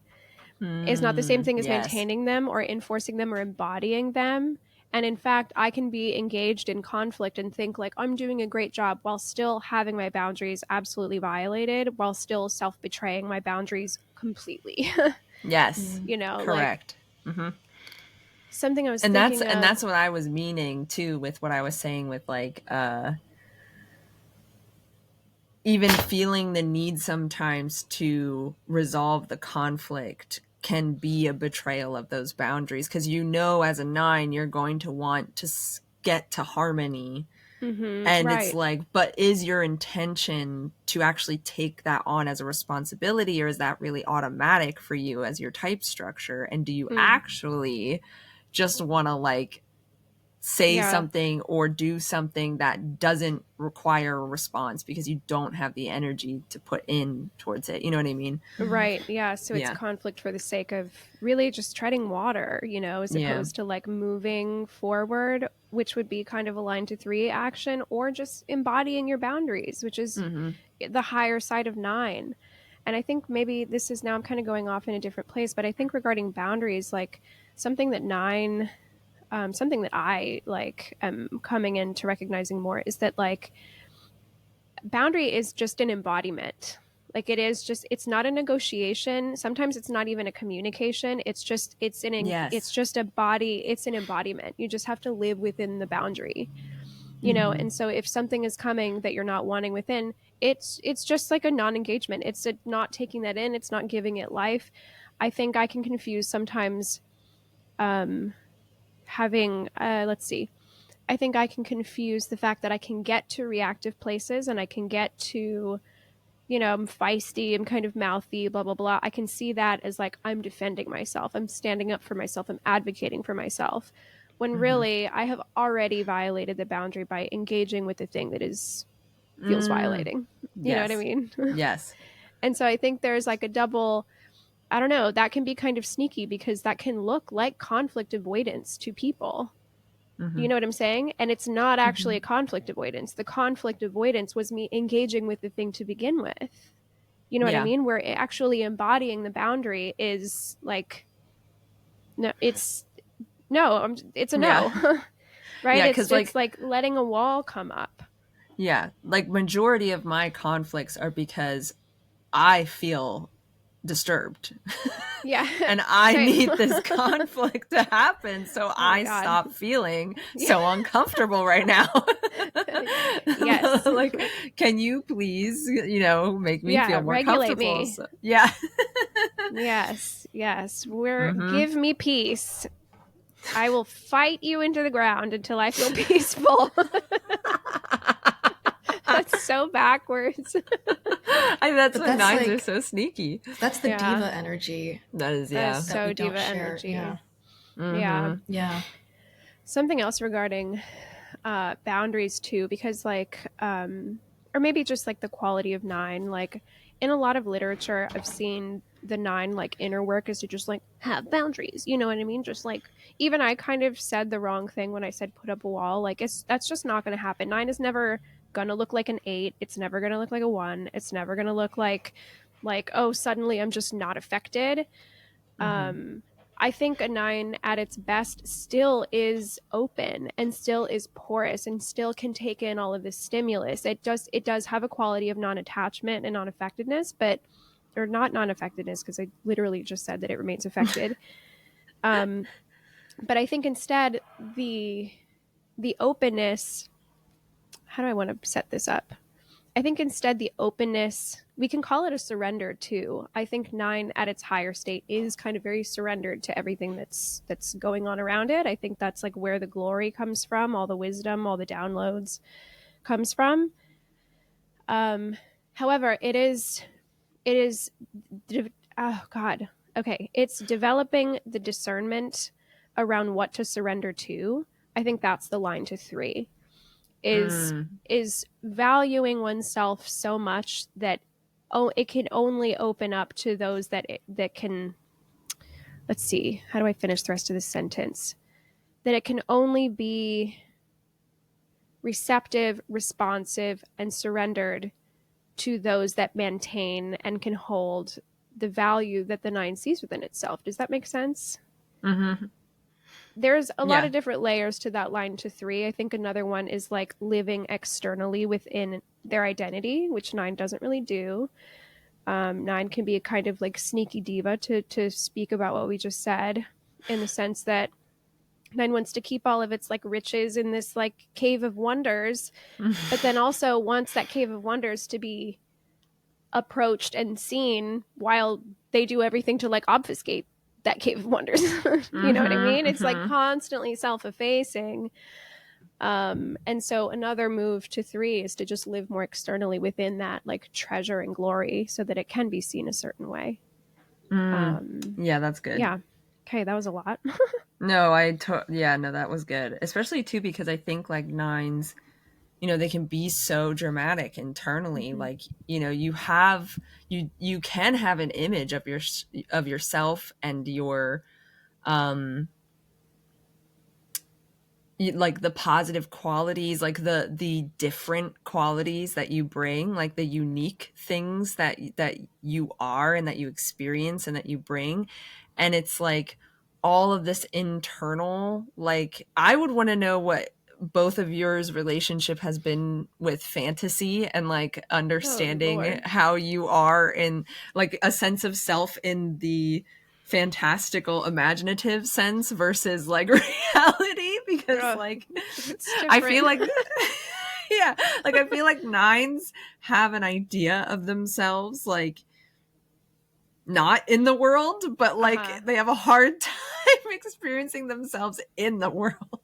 is not the same thing as Yes. maintaining them or enforcing them or embodying them. And in fact, I can be engaged in conflict and think like I'm doing a great job while still having my boundaries absolutely violated, while still self betraying my boundaries completely. Yes. Mm, Like Correct. Mm-hmm. something I was And thinking of. that's what I was meaning too with what I was saying with like even feeling the need sometimes to resolve the conflict can be a betrayal of those boundaries, because you know as a 9 you're going to want to get to harmony. And it's Right. like, but is your intention to actually take that on as a responsibility, or is that really automatic for you as your type structure? And do you Mm. actually just want to like say Yeah. something or do something that doesn't require a response because you don't have the energy to put in towards it? You know what I mean? mm. Right. Yeah. So it's Yeah. conflict for the sake of really just treading water, as Yeah. opposed to like moving forward, which would be kind of aligned to 3 action, or just embodying your boundaries, which is Mm-hmm. the higher side of 9. And I think maybe this is now I'm kind of going off in a different place, but I think regarding boundaries, like something that 9, something that I like am coming into recognizing more is that like boundary is just an embodiment. Like it is just, it's not a negotiation. Sometimes it's not even a communication. It's Yes. just a body. It's an embodiment. You just have to live within the boundary, Mm-hmm. and so if something is coming that you're not wanting within, it's just like a non-engagement. It's not taking that in. It's not giving it life. I think I can confuse sometimes um, having, let's see, I think I can confuse the fact that I can get to reactive places and I can get to, I'm feisty, I'm kind of mouthy, blah, blah, blah. I can see that as like I'm defending myself, I'm standing up for myself, I'm advocating for myself. When Mm-hmm. really I have already violated the boundary by engaging with the thing that feels violating. You know what I Yes. mean? Yes. And so I think there's like a double, I don't know, that can be kind of sneaky because that can look like conflict avoidance to people. Mm-hmm. You know what I'm saying? And it's not actually Mm-hmm. a conflict avoidance. The conflict avoidance was me engaging with the thing to begin with. You know what I Yeah. mean? Where actually embodying the boundary is like, no, it's no, it's a Yeah. no, right? Yeah. It's Because it's like, like letting a wall come up. yeah, like majority of my conflicts are because I feel disturbed Yeah, and I same. need this conflict to happen so Oh my I god. stop feeling Yeah. so uncomfortable right now. Yes. Like, can you please, make me Yeah, feel more regulate comfortable? me. So, yeah. Yes, yes. Mm-hmm. Give me peace. I will fight you into the ground until I feel peaceful. That's so backwards. That's But why that's nines are like so sneaky. that's the Yeah, diva energy That is, that is yeah. that we so don't diva share. energy. Yeah. Yeah. Mm-hmm. Yeah. Something else regarding boundaries too, because or maybe just like the quality of nine, like in a lot of literature I've seen the nine like inner work is to just like have boundaries, you know what I mean? Just like, even I kind of said the wrong thing when I said put up a wall. Like, that's just not going to happen. Nine is never gonna look like an eight. It's never gonna look like a one. It's never gonna look like, oh, suddenly I'm just not affected. Mm-hmm. I think a nine at its best still is open and still is porous and still can take in all of this stimulus. It does have a quality of non-attachment and non-affectedness, but, or not non-affectedness, because I literally just said that it remains affected. um, but I think instead the openness, how do I want to set this up? I think instead the openness, we can call it a surrender too. I think nine at its higher state is kind of very surrendered to everything that's going on around it. I think that's like where the glory comes from, all the wisdom, all the downloads comes from. Um, However, it is oh god. Okay, it's developing the discernment around what to surrender to. I think that's the line to three. is Mm. is valuing oneself so much that, oh, it can only open up to those that can, let's see, how do I finish the rest of this sentence, that it can only be receptive, responsive, and surrendered to those that maintain and can hold the value that the nine sees within itself. Does that make sense? Mm-hmm. There's a lot Yeah. of different layers to that line to three. I think another one is like living externally within their identity, which nine doesn't really do. Nine can be a kind of like sneaky diva, to speak about what we just said, in the sense that nine wants to keep all of its like riches in this like cave of wonders, but then also wants that cave of wonders to be approached and seen, while they do everything to like obfuscate that cave of wonders. You know what I mean? Mm-hmm. It's like Mm-hmm. constantly self-effacing. And so another move to three is to just live more externally within that like treasure and glory, so that it can be seen a certain way. Mm. um Yeah, that's good. yeah. Okay, that was a lot. No, yeah, no, that was good. Especially too because I think like nines, they can be so dramatic internally. Mm-hmm. Like, you can have an image of yourself and your um like the positive qualities, like the different qualities that you bring, like the unique things that you are and that you experience and that you bring. And it's like all of this internal, like I would want to know what both of yours relationship has been with fantasy and like Oh understanding Lord. how you are in like a sense of self in the fantastical imaginative sense versus like reality, because Ugh, like it's I feel different. like yeah, like I feel like nines have an idea of themselves like not in the world, but like Uh-huh. they have a hard time experiencing themselves in the world.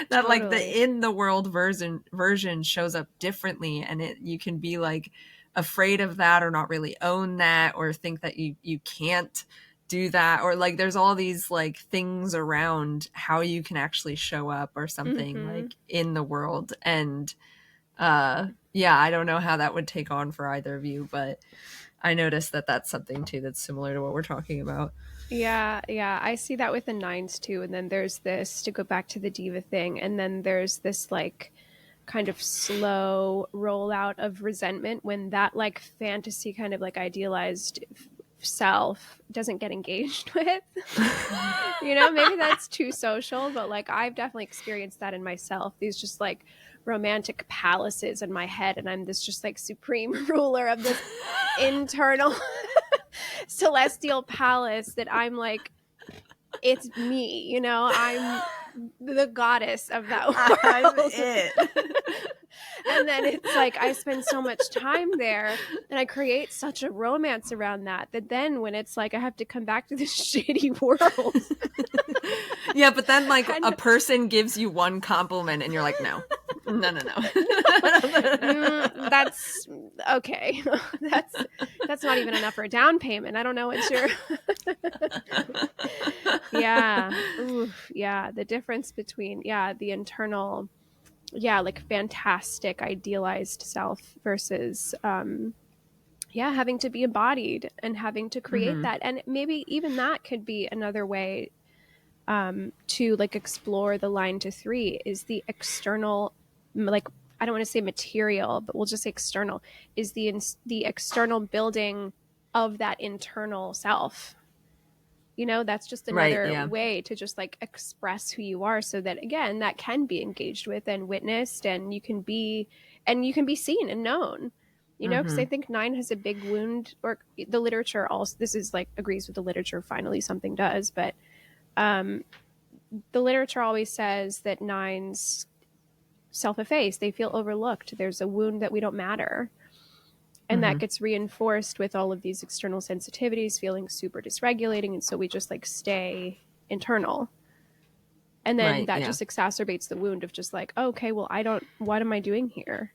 That like Totally. the in the world version shows up differently, and you can be like afraid of that or not really own that or think that you can't do that, or like there's all these like things around how you can actually show up or something Mm-hmm. like in the world. And yeah, I don't know how that would take on for either of you, but I noticed that that's something too that's similar to what we're talking about. Yeah, yeah, I see that with the nines too. And then there's this, to go back to the diva thing, and then there's this like kind of slow rollout of resentment when that like fantasy kind of like idealized self doesn't get engaged with. Maybe that's too social, but like I've definitely experienced that in myself. These just like romantic palaces in my head, and I'm this just like supreme ruler of this internal celestial palace that I'm like, it's me, I'm the goddess of that I'm world. it. And then it's like I spend so much time there and I create such a romance around that then when it's like I have to come back to this shitty world. Yeah, but then like a And person gives you one compliment and you're like, no. No, no, that's okay. That's not even enough for a down payment. I don't know what you're Yeah. Oof, yeah, the difference between the internal like fantastic idealized self versus having to be embodied and having to create Mm-hmm. that. And maybe even that could be another way to like explore the line to three is the external, like I don't want to say material, but we'll just say external is the external building of that internal self. That's just Right, another yeah. way to just like express who you are so that again that can be engaged with and witnessed and you can be seen and known, because Mm-hmm. I think nine has a big wound, or the literature also, this is like agrees with the literature, finally something does, but um the literature always says that nines self-efface, they feel overlooked, there's a wound that we don't matter, and that Mm-hmm. gets reinforced with all of these external sensitivities feeling super dysregulating, and so we just like stay internal, and then Right, that yeah. just exacerbates the wound of just like, oh, okay, well, I don't, what am I doing here,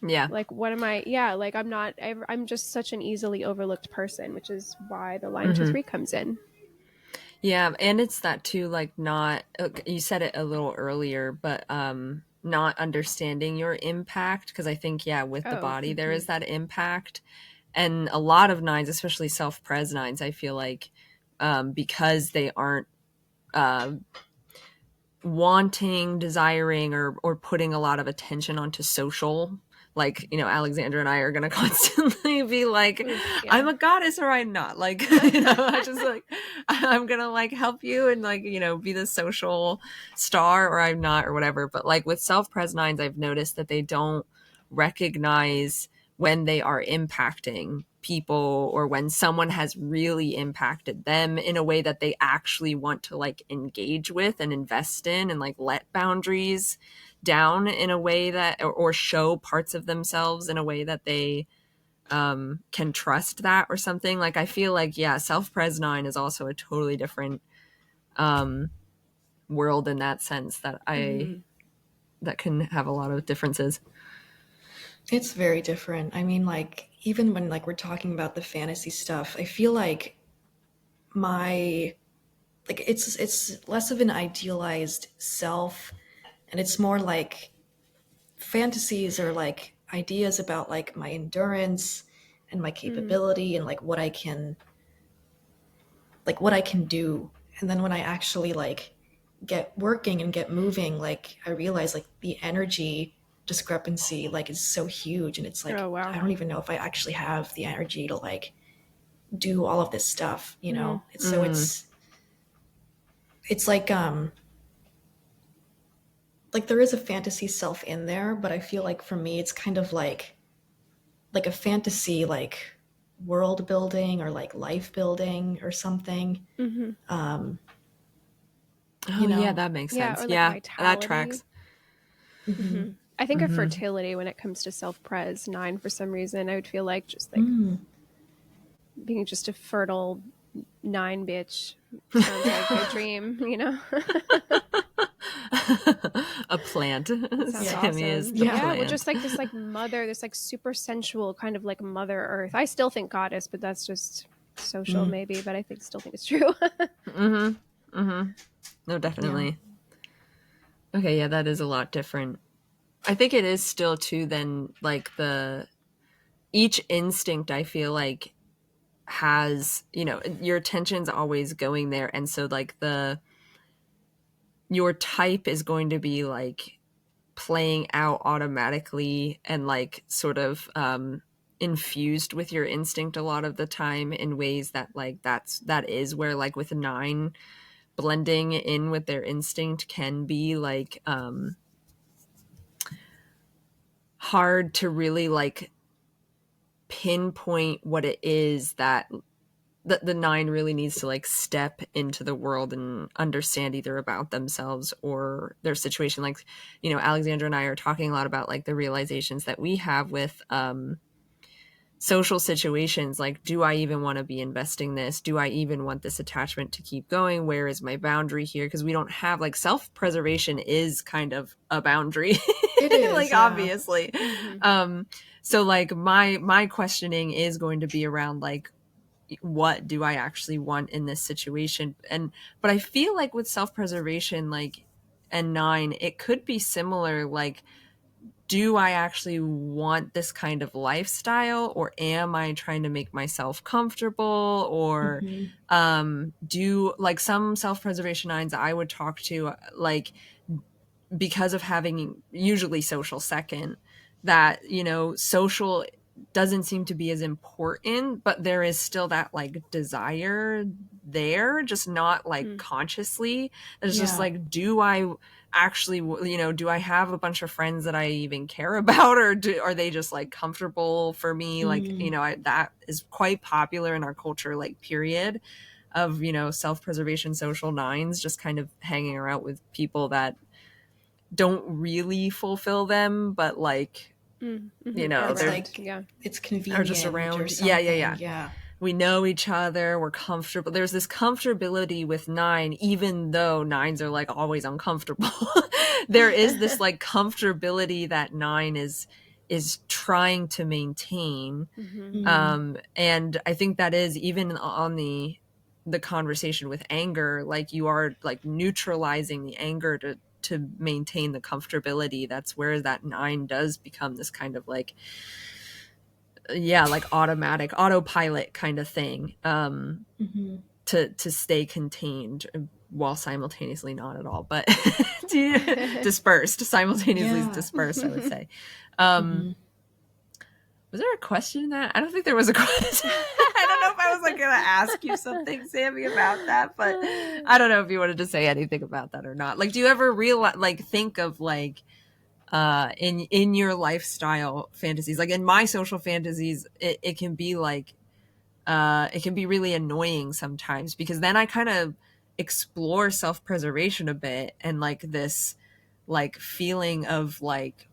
Yeah. like what am I, yeah, like I'm not, I'm just such an easily overlooked person, which is why the line to Mm-hmm. three comes in. Yeah, and it's that too, like not you said it a little earlier, but not understanding your impact, because I think with the Oh, body there mm-hmm. is that impact. And a lot of nines, especially self-pres nines, I feel like because they aren't uh, wanting, desiring, or putting a lot of attention onto social. Like, Alexandra and I are going to constantly be like, Oof, I'm yeah. a goddess or I'm not. Like, I just like, I'm going to like help you and like, be the social star or I'm not or whatever. But like with self-pres nines, I've noticed that they don't recognize when they are impacting people or when someone has really impacted them in a way that they actually want to like engage with and invest in and like let boundaries down in a way that or show parts of themselves in a way that they can trust that or something. Like I feel like self-pres 9 is also a totally different um world in that sense Mm-hmm. that can have a lot of differences. It's very different. I mean, like, even when like we're talking about the fantasy stuff, I feel like my like it's less of an idealized self and it's more like fantasies or like ideas about like my endurance and my Mm. capability and like what I can do. And then when I actually like get working and get moving, like I realize like the energy discrepancy like is so huge and it's like Oh wow. I don't even know if I actually have the energy to like do all of this stuff, you Mm. know? It's so Mm, it's like there is a fantasy self in there, but I feel like for me it's kind of like a fantasy like world building or like life building or something. Mm-hmm. Um, oh you yeah, know. that makes Yeah, sense. or like Yeah, that vitality. tracks. Hmm. Mm-hmm. I think of Mm-hmm. fertility when it comes to self-pres nine for some reason. I would feel like just like Mm. being just a fertile nine bitch sounds like a dream. A plant. That sounds Yeah. Sammy is awesome. the Yeah. Yeah, well, plant. just like this, like mother, this like super sensual kind of like Mother Earth. I still think goddess, but that's just social, Mm. maybe. But I think still think it's true. Mm-hmm. Mm-hmm. No, Yeah. definitely. Okay, yeah, that is a lot different. I think it is still too then like the each instinct I feel like has, your attention's always going there, and so like the your type is going to be like playing out automatically and like sort of infused with your instinct a lot of the time in ways that like that is where like with 9 blending in with their instinct can be like hard to really like pinpoint what it is that the nine really needs to like step into the world and understand either about themselves or their situation. Like, Alexandra and I are talking a lot about like the realizations that we have with social situations. Like, do I even want to be investing this? Do I even want this attachment to keep going? Where is my boundary here? Because we don't have, like, self-preservation is kind of a boundary. It is, like, yeah. obviously. So like my questioning is going to be around like, what do I actually want in this situation? But I feel like with self-preservation, like, and nine, it could be similar. Like, do I actually want this kind of lifestyle, or am I trying to make myself comfortable? Or do, like, some self-preservation nines I would talk to, like, because of having usually social second, that, social doesn't seem to be as important, but there is still that like desire there, just not like consciously. It's just Yeah. like, do I actually, do I have a bunch of friends that I even care about, or are they just like comfortable for me? Like, that is quite popular in our culture, like, period, of, self-preservation social nines, just kind of hanging around with people that don't really fulfill them, but like, Or It's they're, around, like yeah. it's are just convenient or around. Yeah, yeah, something. yeah. Yeah. We know each other, we're comfortable. There's this comfortability with nine, even though nines are like always uncomfortable. There is this like comfortability that nine is trying to maintain. And I think that is even on the conversation with anger, like, you are like neutralizing the anger to maintain the comfortability. That's where that nine does become this kind of like, yeah, like automatic autopilot kind of thing, to stay contained while simultaneously not at all, but dispersed, simultaneously Yeah. dispersed, I would say. Was there a question in that? I don't think there was a question. I don't know if I was like going to ask you something, Sammy, about that, but I don't know if you wanted to say anything about that or not. Like, do you ever think of like, in your lifestyle fantasies, like in my social fantasies, it can be like, it can be really annoying sometimes, because then I kind of explore self-preservation a bit, and like this like feeling of like,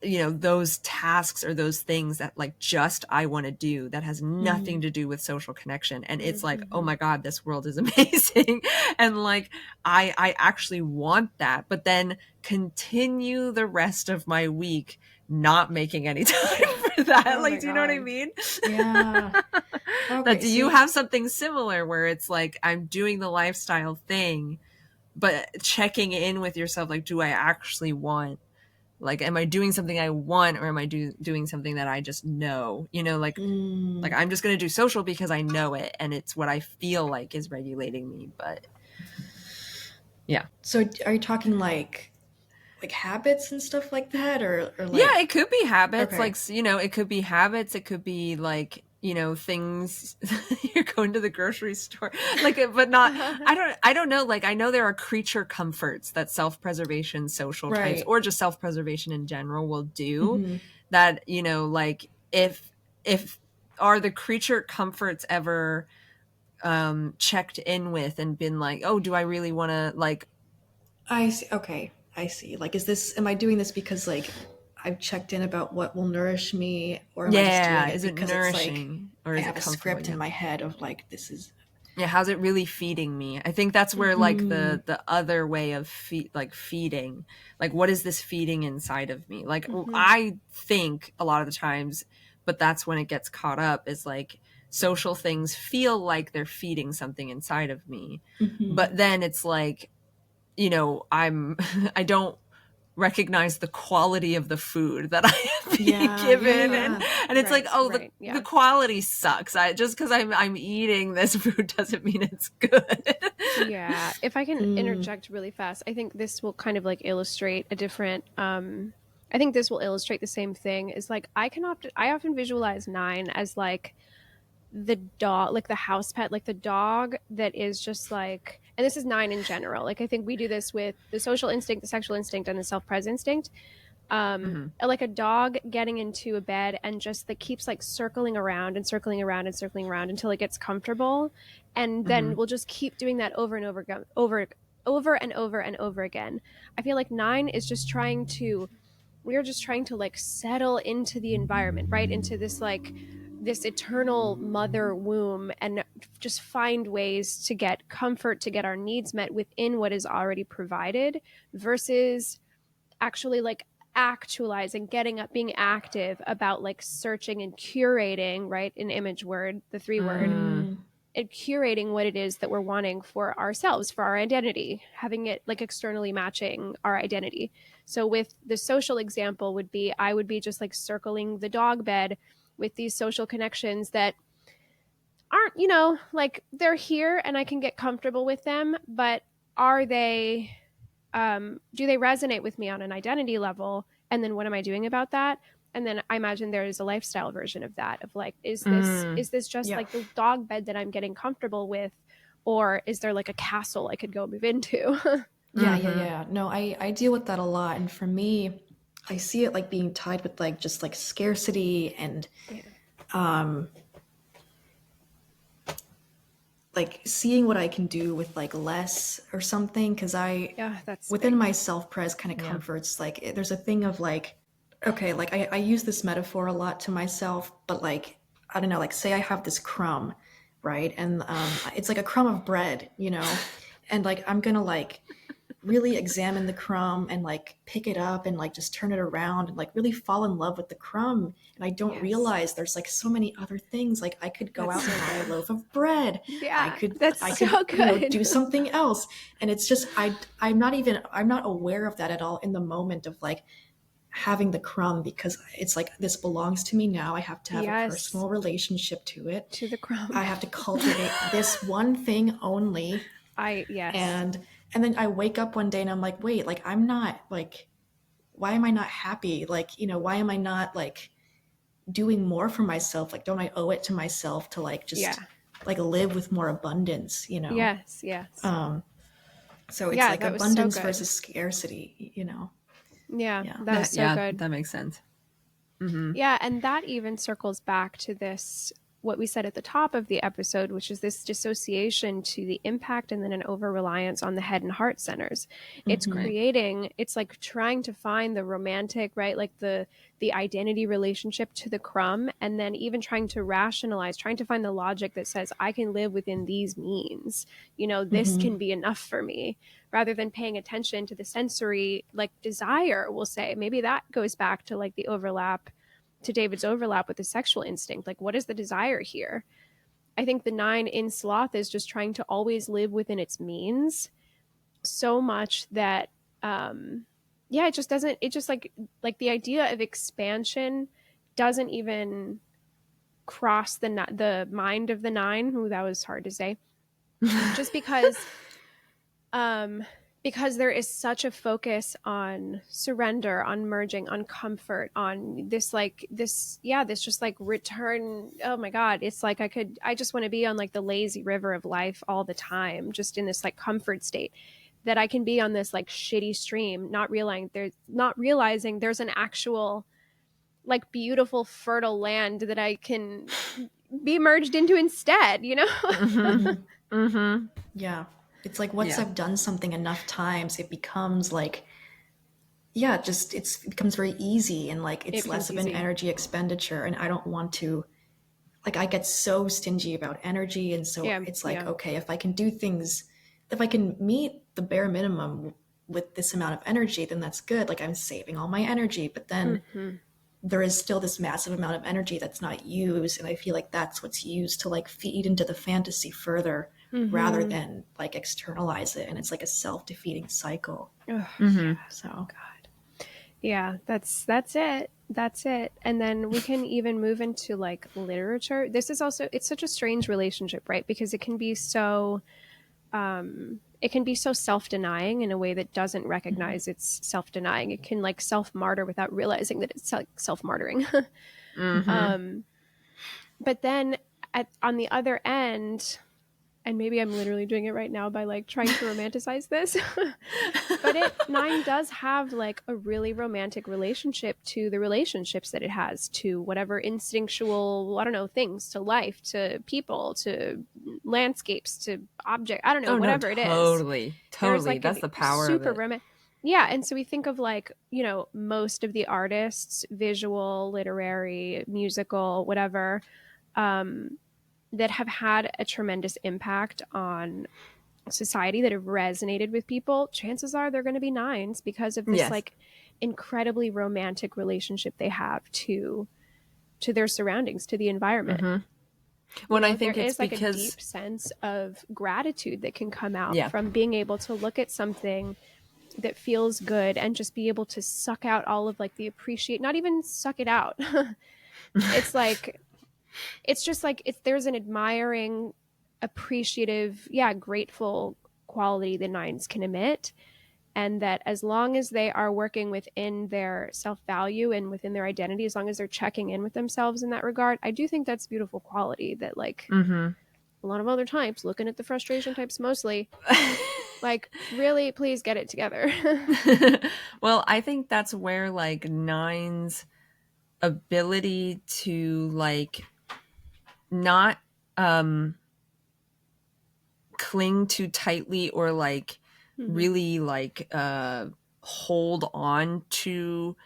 those tasks or those things that like just I want to do, that has nothing to do with social connection, and it's like, oh my god, this world is amazing. And like, I actually want that, but then continue the rest of my week not making any time for that. Oh Like, my do you know what I god. mean? Yeah. That, Okay. do you See, have something similar where it's like, I'm doing the lifestyle thing, but checking in with yourself, like, do I actually want, like, am I doing something I want, or am I doing something that I just know? Like I'm just going to do social because I know it, and it's what I feel like is regulating me. But yeah. so are you talking like habits and stuff like that, or Yeah, like it could be habits. okay, Like, it could be habits. It could be like, things. You're going to the grocery store, like, but not. I don't know. Like, I know there are creature comforts that self-preservation social types, right? or just self-preservation in general, will do. That, like, if are the creature comforts ever checked in with and been like, oh, do I really want to, like, I see. Okay, I see. Like, is this? Am I doing this because like I've checked in about what will nourish me, or am I just doing yeah, it is it because it's like nourishing, or I is it have a comfortable? script in Yeah. my head of like this is. Yeah, how's it really feeding me? I think that's where like the other way of feeding, like, what is this feeding inside of me? Like, I think a lot of the times, but that's when it gets caught up, is like, social things feel like they're feeding something inside of me, but then it's like, I'm I don't recognize the quality of the food that I am being Yeah, yeah, given, and yeah. it's like, Right, oh, the right, the yeah. quality sucks. I just, because I'm eating this food doesn't mean it's good. Yeah, if I can interject really fast, I think this will kind of like illustrate a different I think this will illustrate the same thing. Is like, I often visualize nine as like the dog, like the house pet, like the dog that is just like, and this is nine in general. Like, I think we do this with the social instinct, the sexual instinct, and the self-pres instinct. Like a dog getting into a bed and just like keeps like circling around and circling around and circling around until it gets comfortable, and then we'll just keep doing that over and over again, over and over and over again. I feel like 9 is just trying to, we're just trying to like settle into the environment, right, into this like this eternal mother womb, and just find ways to get comfort, to get our needs met within what is already provided, versus actually like actualizing, getting up, being active about like searching and curating, right? An image word, the 3 word, and curating what it is that we're wanting for ourselves, for our identity, having it like externally matching our identity. So with the social example would be, I would be just like circling the dog bed with these social connections that aren't, you know, like they're here and I can get comfortable with them, but are they, do they resonate with me on an identity level? And then what am I doing about that? And then I imagine there is a lifestyle version of that, of like, is this just like the dog bed that I'm getting comfortable with, or is there like a castle I could go move into? Yeah. No, I deal with that a lot. And for me, I see it like being tied with like just like scarcity and Yeah. like seeing what I can do with like less or something. Cause Yeah, that's within big. my self-pres kind of comforts, like there's a thing of like, okay, like I use this metaphor a lot to myself, but like, I don't know, like say I have this crumb, right? And it's like a crumb of bread, you know? And like, I'm gonna like really examine the crumb and like pick it up and like just turn it around and like really fall in love with the crumb. And I don't realize there's like so many other things. Like I could go That's out so and buy a good. loaf of bread. I Yeah, could that's I so could, you know, good. do something else. And it's just I'm not aware of that at all in the moment of like having the crumb, because it's like this belongs to me now. I have to have a Yes, personal relationship to it. to the I crumb. have to cultivate this one thing only. Yes. And then I wake up one day and I'm like, wait, like I'm not like, why am I not happy? Like, you know, why am I not like doing more for myself? Like, don't I owe it to myself to like just Yeah. like live with more abundance, you know? Yes, yes. So it's Yeah, like that was so abundance good. versus scarcity, you know? Yeah, Yeah. that was so good. that makes sense. Yeah, and that even circles back to this, what we said at the top of the episode, which is this dissociation to the impact and then an over reliance on the head and heart centers. It's Right. creating, it's like trying to find the romantic, right? Like the identity relationship to the crumb, and then even trying to rationalize, trying to find the logic that says I can live within these means. You know, this can be enough for me, rather than paying attention to the sensory like desire, we'll say. Maybe that goes back to like the overlap, to David's overlap with the sexual instinct. Like, what is the desire here? I think the 9 in sloth is just trying to always live within its means so much that, yeah, it just doesn't, it just like the idea of expansion doesn't even cross the mind of the 9. Ooh, that was hard to say. Just um, because there is such a focus on surrender, on merging, on comfort, on this like this, yeah, this just like return. Oh my God, it's like I just want to be on like the lazy river of life all the time, just in this like comfort state, that I can be on this like shitty stream, not realizing there's an actual like beautiful fertile land that I can be merged into instead, you know? Yeah. It's like once Yeah. I've done something enough times, it becomes like, yeah, just it becomes very easy and like It it's less becomes of an easy. energy expenditure. And I don't want to, like, I get so stingy about energy. And so Yeah, it's like, yeah. okay, if I can do things, if I can meet the bare minimum with this amount of energy, then that's good. Like I'm saving all my energy. But then Mm-hmm. there is still this massive amount of energy that's not used. And I feel like that's what's used to like feed into the fantasy further rather Mm-hmm. than like externalize it. And it's like a self-defeating cycle. Oh, So God. Yeah, that's it. That's it. And then we can even move into like literature. This is also, it's such a strange relationship, right? Because it can be so self-denying in a way that doesn't recognize it's self-denying. It can like self-martyr without realizing that it's like self-martyring. Mm-hmm. um, but then on the other end, and maybe I'm literally doing it right now by like trying to romanticize this. But nine does have like a really romantic relationship to the relationships that it has, to whatever instinctual, I don't know, things, to life, to people, to landscapes, to object, I don't know, Oh no, whatever it is. totally, There's totally. like That's a the power of super it. romantic. Yeah, and so we think of like, you know, most of the artists, visual, literary, musical, whatever, um, that have had a tremendous impact on society, that have resonated with people, chances are they're going to be nines because of this Yes. like incredibly romantic relationship they have to their surroundings, to the environment. Mm-hmm. You When I know, there think it's is like a because, deep sense of gratitude that can come out yeah. from being able to look at something that feels good and just be able to suck out all of like the appreciate, not even suck it out. It's like, it's just like, it's, there's an admiring, appreciative, yeah, grateful quality the nines can emit. And that as long as they are working within their self value and within their identity, as long as they're checking in with themselves in that regard, I do think that's beautiful quality that like Mm-hmm. a lot of other types, looking at the frustration types mostly, like really please get it together. Well, I think that's where like nine's ability to like not um cling too tightly or like Mm-hmm. really like hold on to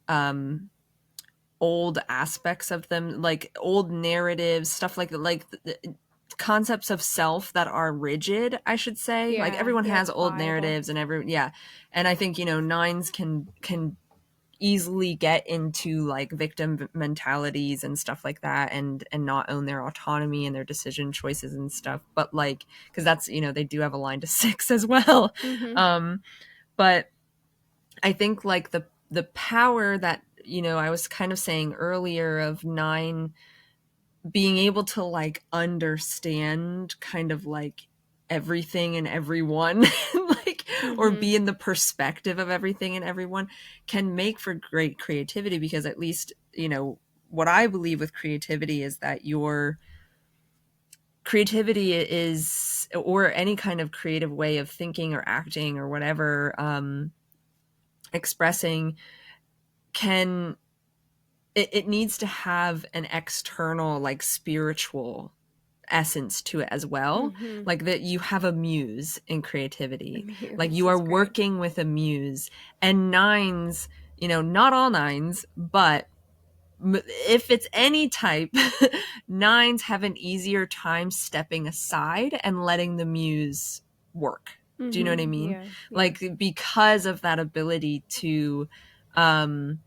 um old aspects of them, like old narratives, stuff like the concepts of self that are rigid, I should say. Like Yeah, everyone yeah, has it's old pliable. narratives and yeah. And I think, you know, nines can easily get into like victim mentalities and stuff like that, and not own their autonomy and their decision choices and stuff. But like, because that's, you know, they do have a line to six as well. Mm-hmm. um but I think like the power that, you know, I was kind of saying earlier of nine being able to like understand kind of like everything and everyone like, or Mm-hmm. be in the perspective of everything and everyone, can make for great creativity. Because at least, you know, what I believe with creativity is that your creativity is, or any kind of creative way of thinking or acting or whatever, expressing, can, it needs to have an external like spiritual essence to it as well. Mm-hmm. Like that you have a muse in creativity, like Muse you are is great. working with a muse. And nines, you know, not all nines, but if it's any type, nines have an easier time stepping aside and letting the muse work. Do you know what I Mm-hmm. mean? Yeah, yeah, Like because of that ability to um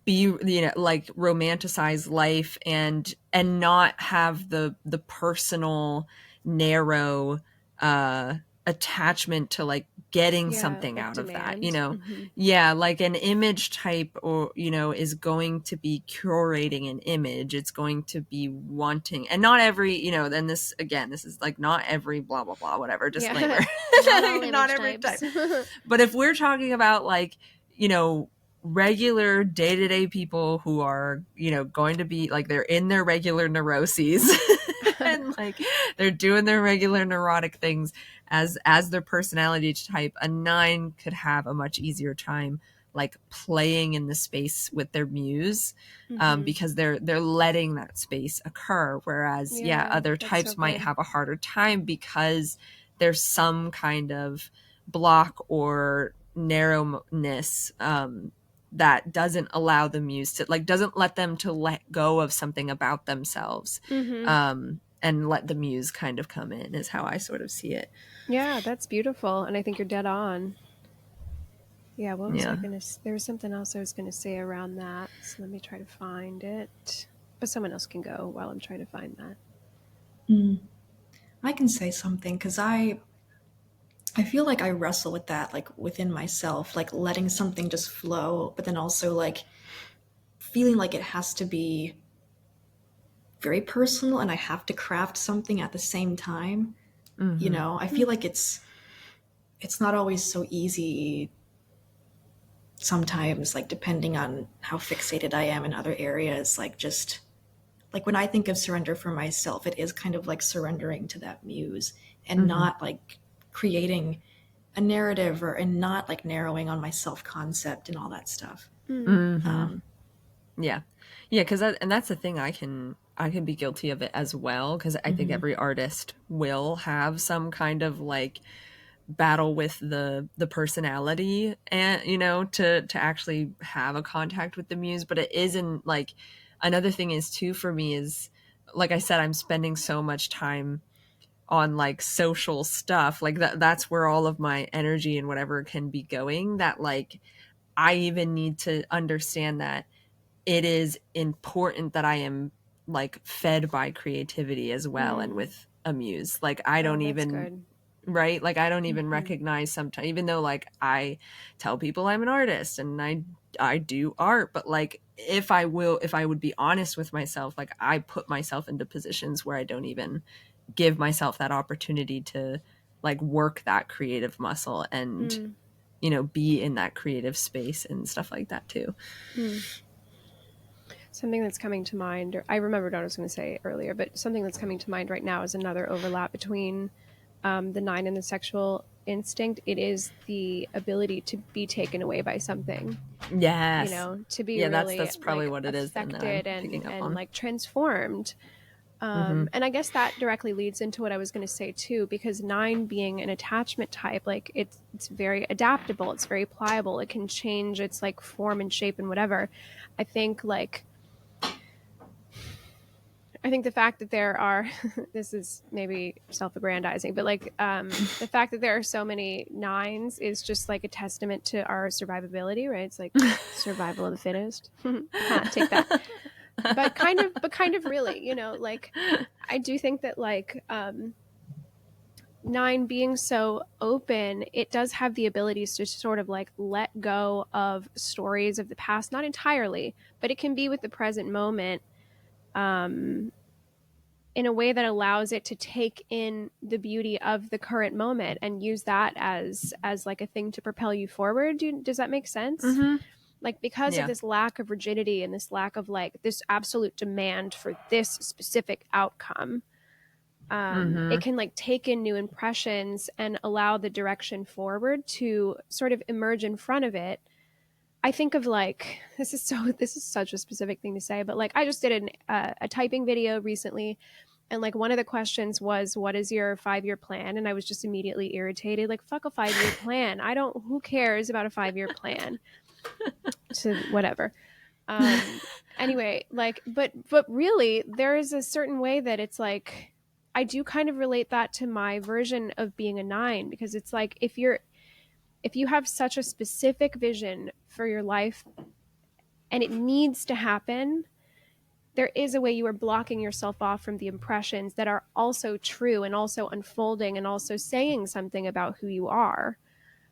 be, you know, like romanticize life and not have the personal narrow uh attachment to like getting yeah, something like out of that, you demand. know. Mm-hmm. Yeah, like an image type, or, you know, is going to be curating an image. It's going to be wanting, and not every, you know, then this again, this is like not every blah blah blah whatever, disclaimer. Yeah, not all Not image every types. type. But if we're talking about like, you know, regular day-to-day people who are, you know, going to be like, they're in their regular neuroses and like they're doing their regular neurotic things as their personality type, a nine could have a much easier time like playing in the space with their muse, Mm-hmm. because they're letting that space occur. Whereas, yeah, Yeah, other that's so types might good. have a harder time because there's some kind of block or narrowness, that doesn't allow the muse to like, doesn't let them to let go of something about themselves, Mm-hmm. and let the muse kind of come in, is how I sort of see it. Yeah, that's beautiful, and I think you're dead on. Yeah, what was I Yeah. gonna? There was something else I was gonna say around that. So let me try to find it. But someone else can go while I'm trying to find that. Mm. I can say something because I feel like I wrestle with that, like within myself, like letting something just flow, but then also like feeling like it has to be very personal and I have to craft something at the same time. You Mm-hmm. know, I feel like it's not always so easy sometimes, like depending on how fixated I am in other areas, like just like when I think of surrender for myself, it is kind of like surrendering to that muse and Mm-hmm. not like creating a narrative and not like narrowing on my self concept and all that stuff. Mm. Mm-hmm. Um, Yeah. Yeah, because and that's the thing, I can be guilty of it as well, because I think mhm. every artist will have some kind of like battle with the personality, and to actually have a contact with the muse. But it isn't like, another thing is too for me is, like I said, I'm spending so much time on like social stuff, like that's where all of my energy and whatever can be going, that like I even need to understand that it is important that I am like fed by creativity as well, and Mm. with a muse. Like I Oh, don't that's even, good. right? Like I don't even Mm-hmm. recognize sometimes, even though like I tell people I'm an artist and I do art, but like if I would be honest with myself, like I put myself into positions where I don't even give myself that opportunity to like work that creative muscle, and Mm. be in that creative space and stuff like that too. Mm. Something that's coming to mind, or I remembered what I was going to say earlier, but something that's coming to mind right now is another overlap between the nine and the sexual instinct. It is the ability to be taken away by something, Yes. to be Yeah, that's really that's probably like what it is then that I'm affected and picking up and on. like transformed. Mm-hmm. And I guess that directly leads into what I was going to say too, because nine being an attachment type, like it's very adaptable, it's very pliable, it can change its like form and shape and whatever. I think like I think the fact that there are, this is maybe self-aggrandizing, but like the fact that there are so many nines is just like a testament to our survivability, right? It's like survival of the fittest. Take that. But kind of really, like I do think that like nine being so open, it does have the abilities to sort of like let go of stories of the past, not entirely, but it can be with the present moment. Um, in a way that allows it to take in the beauty of the current moment and use that as like a thing to propel you forward. Does that make sense? Mm-hmm. Like because of Yeah. this lack of rigidity and this lack of like this absolute demand for this specific outcome, it Mm-hmm. can like take in new impressions and allow the direction forward to sort of emerge in front of it. I think of like this is such a specific thing to say, but like I just did a typing video recently, and like one of the questions was, what is your 5-year plan? And I was just immediately irritated. Like, fuck a 5-year plan. Who cares about a 5-year plan? So whatever. Um, anyway, like, but really there is a certain way that it's like, I do kind of relate that to my version of being a nine, because it's like, if you have such a specific vision for your life and it needs to happen, there is a way you are blocking yourself off from the impressions that are also true and also unfolding and also saying something about who you are.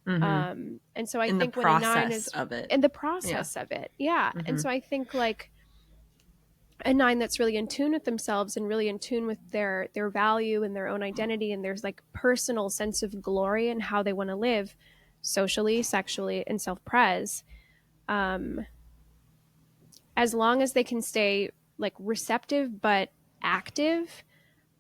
Mm-hmm. And so I In the think when a nine process is of it. in the Yeah. process of it, yeah. And Mm-hmm. so I think like a nine that's really in tune with themselves and really in tune with their value and their own identity, and there's like personal sense of glory in how they want to live socially, sexually, and self-pres. Um, as long as they can stay like receptive but active,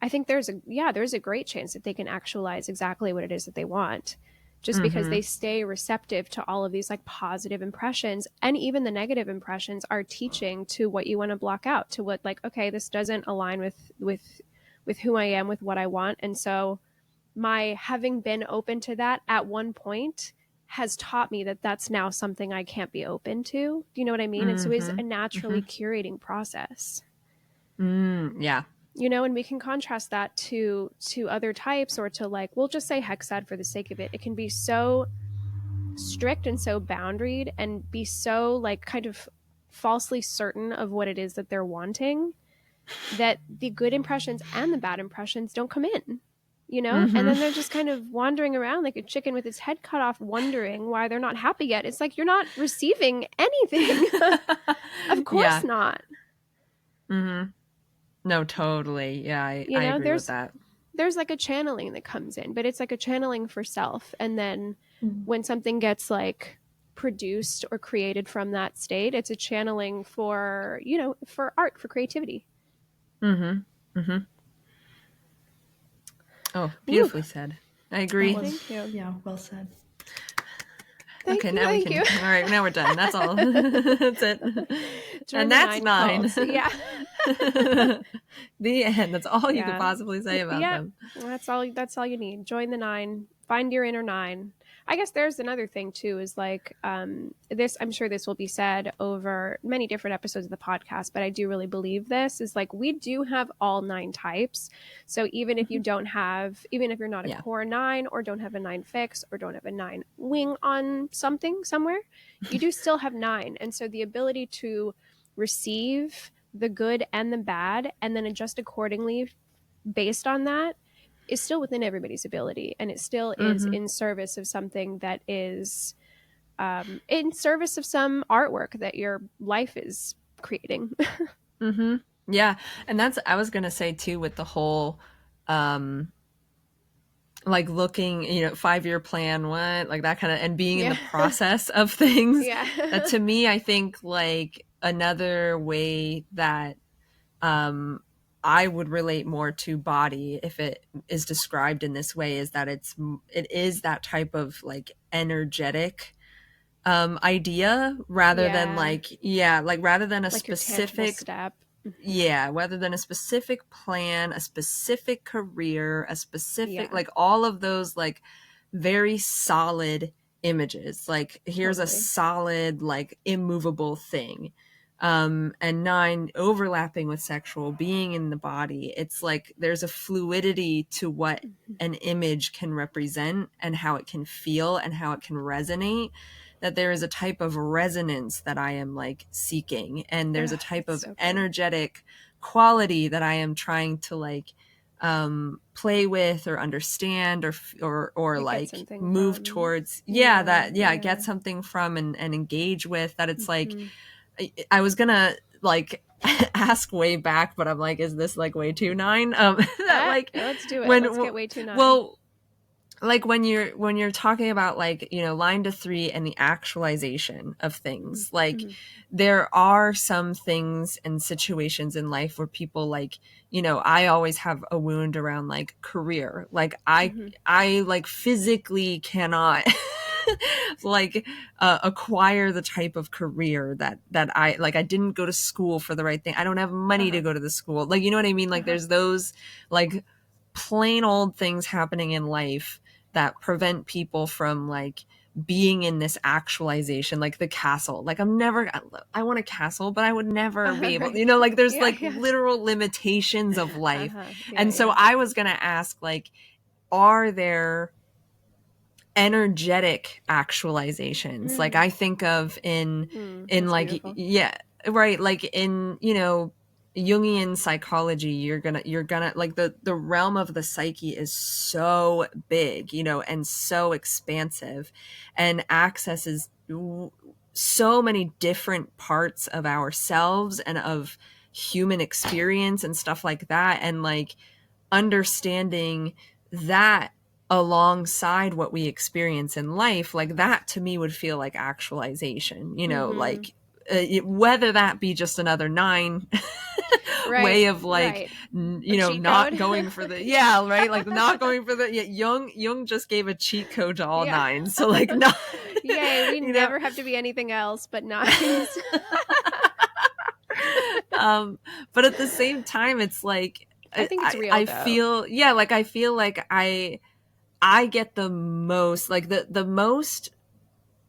I think there's a great chance that they can actualize exactly what it is that they want, just because Mm-hmm. they stay receptive to all of these like positive impressions, and even the negative impressions are teaching to what you want to block out, to what like, okay, this doesn't align with who I am, with what I want. And so my having been open to that at one point has taught me that that's now something I can't be open to. Do you know what I mean? And so it's Mm-hmm. a Mm-hmm. naturally curating process. Yeah. And we can contrast that to other types, or to like, we'll just say hexad for the sake of it. It can be so strict and so boundaried and be so like kind of falsely certain of what it is that they're wanting, that the good impressions and the bad impressions don't come in, and Mm-hmm. then they're just kind of wandering around like a chicken with its head cut off, wondering why they're not happy yet. It's like, you're not receiving anything. Of course Yeah. not. Mm-hmm. No, totally. Yeah, you I know agree with there's that. there's like a channeling that comes in, but it's like a channeling for self. And then Mm. when something gets like produced or created from that state, it's a channeling for, for art, for creativity. Mm-hmm. Mm-hmm. Oh, Woo. beautifully said. I That agree. was, Thank you. yeah, well said. Okay, Thank you. now we Thank can. you. All right, now we're done. That's all. That's it. Join And the that's 9 9. cults. Yeah. The end. That's all you could Yeah. possibly say about Yeah. them. That's all you need. Join the 9. Find your inner 9. I guess there's another thing too is like this I'm sure this will be said over many different episodes of the podcast, but I do really believe this is like we do have all 9 types. So even if you Mm-hmm. don't have even if you're not a Yeah. core 9 or don't have a 9 fix or don't have a 9 wing on something somewhere, you do still have 9. And so the ability to receive the good and the bad and then adjust accordingly based on that is still within everybody's ability, and it still is Mm-hmm. in service of something that is in service of some artwork that your life is creating. Mm-hmm. Yeah. And that's, I was going to say too, with the whole, um, like looking, 5-year plan, what, like that kind of, and being in the Yeah. process of things. Yeah. That to me, I think like another way that um, I would relate more to body if it is described in this way is that it is that type of like energetic idea rather than Yeah. like, yeah, like rather than a Like your tangible specific, step. Mm-hmm. yeah, rather than a specific plan, a specific career, a specific, Yeah, like all of those like very solid images. Like here's a totally. solid, like immovable thing. And 9 overlapping with sexual being in the body. It's like there's a fluidity to what Mm-hmm. an image can represent and how it can feel and how it can resonate, that there is a type of resonance that I am like seeking, and there's Ugh, a type it's of so good. energetic quality that I am trying to like play with or understand or Or get like something move from. towards, yeah, Yeah, that, yeah, get yeah. something from and engage with, that it's like Mm-hmm. I was gonna like ask way back, but I'm like, is this like way too 9? That Ah, like let's do it. Let's when get way too 9. well, like when you're talking about like, line to 3 and the actualization of things, like Mm-hmm. there are some things and situations in life where people like, I always have a wound around like career, like Mm-hmm. I like physically cannot like acquire the type of career that I like. I didn't go to school for the right thing. I don't have money to Uh-huh. go to the school, like, you know what I mean, like Uh-huh. there's those like plain old things happening in life that prevent people from like being in this actualization, like the castle. Like I want a castle, but I would never be able, Right. like there's Yeah, like yeah. literal limitations of life. Uh-huh. Yeah, And so yeah. I was going to ask, like, are there energetic actualizations, like Mm. I think of in That's like, beautiful. yeah, right, like in, Jungian psychology, you're gonna like the realm of the psyche is so big, and so expansive, and accesses so many different parts of ourselves and of human experience and stuff like that, and like understanding that alongside what we experience in life, like that to me would feel like actualization, Mm-hmm. like whether that be just another 9 Right, way of like, right. A cheat not code. going for the, yeah, right, like not going for the, yeah, Jung just gave a cheat code to all Yeah. 9s, so like not, Yay, we you know never have to be anything else but 9s. um but at the same time it's like I I, think it's I real I though. feel, yeah, like I feel like I get the most, like the most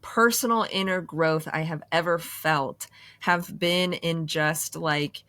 personal inner growth I have ever felt have been in just like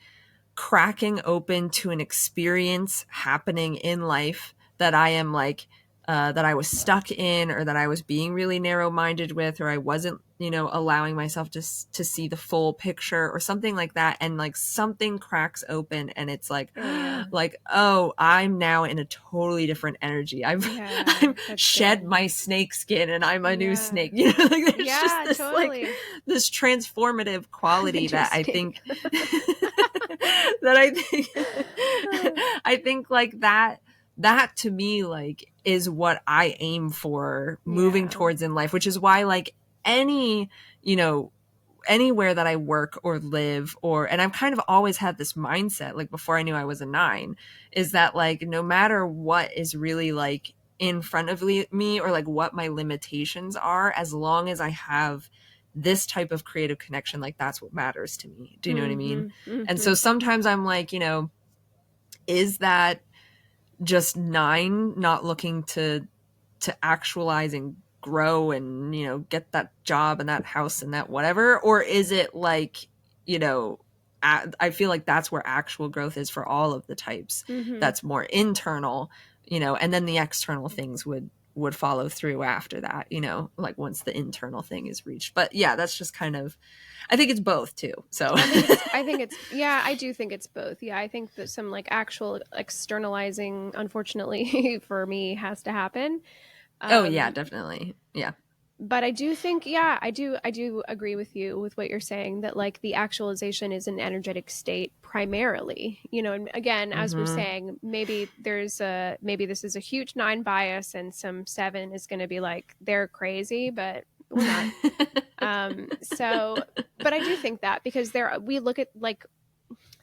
cracking open to an experience happening in life that I am like, that I was stuck in, or that I was being really narrow minded with, or I wasn't, allowing myself to see the full picture or something like that. And like something cracks open and it's like, Oh yeah. like, oh, I'm now in a totally different energy. Yeah, I'm that's shed good. my snake skin and I'm a new Yeah. snake. Like there's just Yeah, this like totally. this transformative I'm a quality new that I snake. think that I think I think like that to me like is what I aim for moving Yeah. towards in life, which is why like any, you know, anywhere that I work or live, and I've kind of always had this mindset, like before I knew I was a 9, is that like no matter what is really like in front of me, or like what my limitations are, as long as I have this type of creative connection, like that's what matters to me. Do you know what I mean? Mm-hmm, And mm-hmm. so sometimes I'm like, is that just 9 not looking to actualize and grow and get that job and that house and that whatever, or is it like, I feel like that's where actual growth is for all of the types. Mm-hmm. That's more internal, and then the external things would follow through after that, like once the internal thing is reached. But yeah, that's just kind of, I think it's both too. So Yeah, I do think it's both. Yeah, I think that some like actual externalizing, unfortunately for me, has to happen. oh yeah, Um, definitely. Yeah. but I do think, yeah, I do agree with you with what you're saying, that like the actualization is an energetic state primarily, and again, as we're Mm-hmm. saying, maybe maybe this is a huge 9 bias and some 7 is going to be like, they're crazy, but we're not. So, but I do think that because we look at like,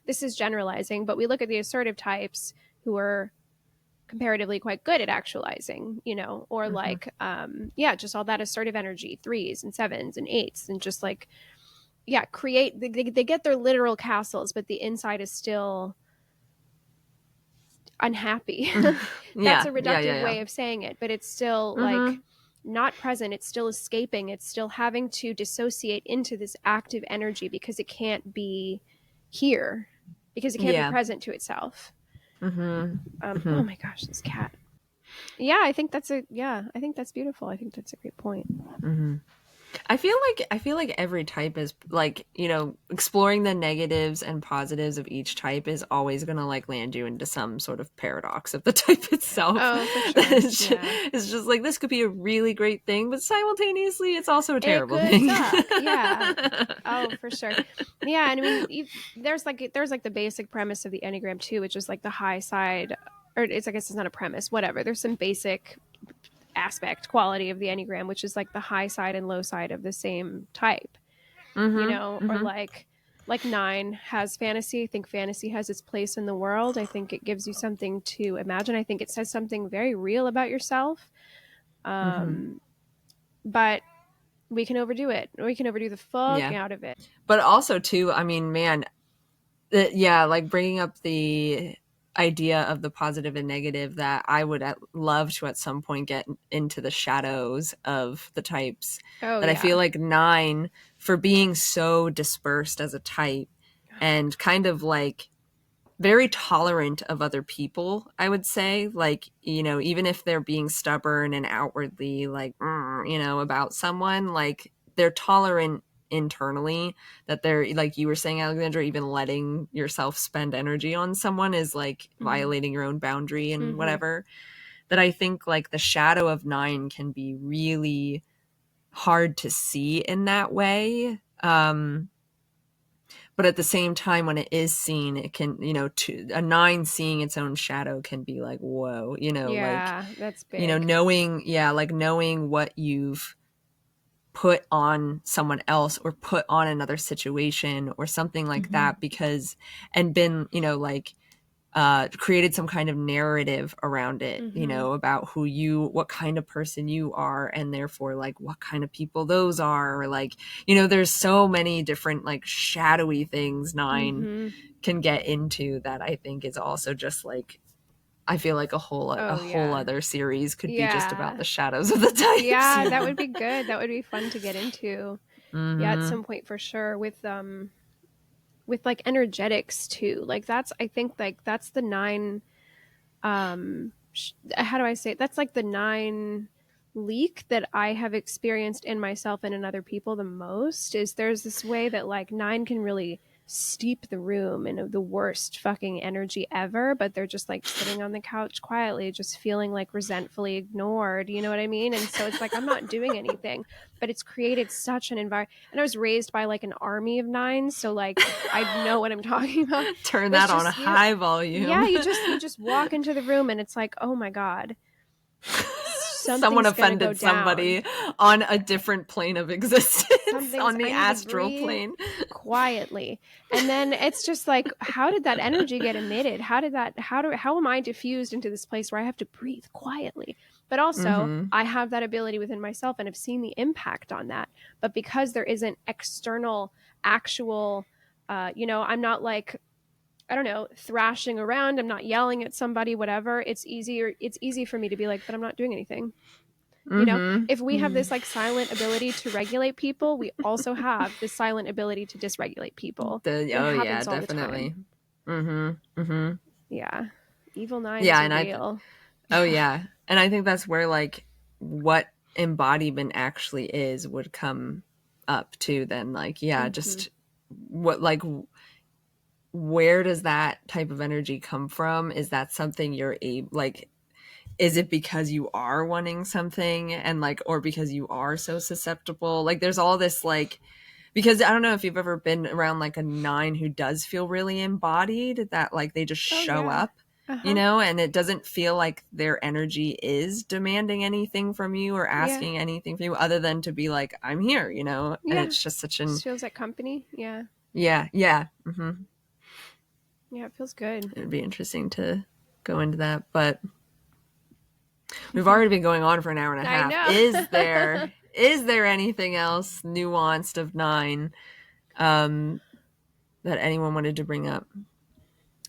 this is generalizing, but we look at the assertive types who are comparatively quite good at actualizing, or Mm-hmm. like, yeah, just all that assertive energy, 3s and 7s and 8s, and just like, yeah, they get their literal castles, but the inside is still unhappy. That's Yeah, a yeah, reductive yeah, yeah. way of saying it, but it's still like Mm-hmm. not present. It's still escaping. It's still having to dissociate into this active energy because it can't be here, because it can't be Yeah. present to itself. Mm-hmm. Oh Mm-hmm. my gosh, this cat. Yeah, I think that's beautiful. I think that's a great point. Mm-hmm. I feel like every type is like, exploring the negatives and positives of each type is always going to like land you into some sort of paradox of the type itself. Oh, for sure. Yeah. It's just like this could be a really great thing, but simultaneously it's also a It terrible could thing. suck. Yeah. Oh, for sure. Yeah, and I mean, there's like the basic premise of the Enneagram too, which is like the high side, or it's, I guess it's not a premise, whatever. There's some basic aspect quality of the Enneagram, which is like the high side and low side of the same type, Mm-hmm. or Mm-hmm. like 9 has fantasy. I think fantasy has its place in the world. I think it gives you something to imagine. I think it says something very real about yourself. Mm-hmm. Um, but we can overdo it. We can overdo the fuck Yeah. out of it. But also too, I mean, man, yeah, like bringing up the idea of the positive and negative, that I would love to at some point get into the shadows of the types, Oh that I feel yeah. like 9, for being so dispersed as a type and kind of like very tolerant of other people, I would say, like, even if they're being stubborn and outwardly like, about someone, like they're tolerant internally, that they're like you were saying, Alexandra, even letting yourself spend energy on someone is like Mm-hmm. violating your own boundary and Mm-hmm. whatever. That I think like the shadow of 9 can be really hard to see in that way. But at the same time, when it is seen, it can, a 9 seeing its own shadow can be like, whoa, like, Yeah, that's big. knowing, yeah, like knowing what you've put on someone else or put on another situation or something like Mm-hmm. that, because, and been, like, created some kind of narrative around it, Mm-hmm. about what kind of person you are, and therefore like what kind of people those are, or like, there's so many different like shadowy things 9 Mm-hmm. can get into, that I think is also just like, I feel like a Oh whole yeah. other series could be just about Yeah. the shadows of the types, Yeah, that would be good. That would be fun to get into. Yeah, at Mm-hmm. some point for sure, with like energetics too. Like that's, I think like that's the 9, how do I say it? That's like the 9 leak that I have experienced in myself and in other people the most. Is there's this way that like 9 can really steep the room in the worst fucking energy ever, but they're just like sitting on the couch quietly, just feeling like resentfully ignored, you know what I mean? And so it's like, I'm not doing anything, but it's created such an environment. And I was raised by like an army of 9s, so like I know what I'm talking about. Turn But it's that on a just, high yeah, volume. you just walk into the room and it's like, oh my god, Someone something's gonna go offended down. somebody on a different plane of existence, Something's on the I need to astral breathe plane. quietly. And then it's just like, how did that energy get emitted? How am I diffused into this place where I have to breathe quietly? But also, Mm-hmm. I have that ability within myself and have seen the impact on that. But because there isn't external actual I'm not like, I don't know, thrashing around, I'm not yelling at somebody, whatever. It's easy for me to be like, but I'm not doing anything. Mm-hmm. If we have this like silent ability to regulate people, we also have this silent ability to dysregulate people. It Oh yeah, happens all the time. definitely. Mm-hmm. Mm-hmm. Yeah. Evil nines Yeah, are and real. oh yeah. And I think that's where like what embodiment actually is would come up too then, like, yeah, Mm-hmm. just what, like, where does that type of energy come from? Is that something you're able, like, is it because you are wanting something, and like, or because you are so susceptible? Like there's all this, like, because I don't know if you've ever been around like a nine who does feel really embodied, that like they just Oh, show yeah. up, Uh huh. and it doesn't feel like their energy is demanding anything from you or Yeah. asking anything from you other than to be like, I'm here, and Yeah. it's just such an, Just feels like company. Yeah. yeah, yeah. Mm-hmm. Yeah. It feels good. It'd be interesting to go into that, but we've already been going on for an hour and a I half. know. Is there anything else nuanced of nine, um, that anyone wanted to bring up?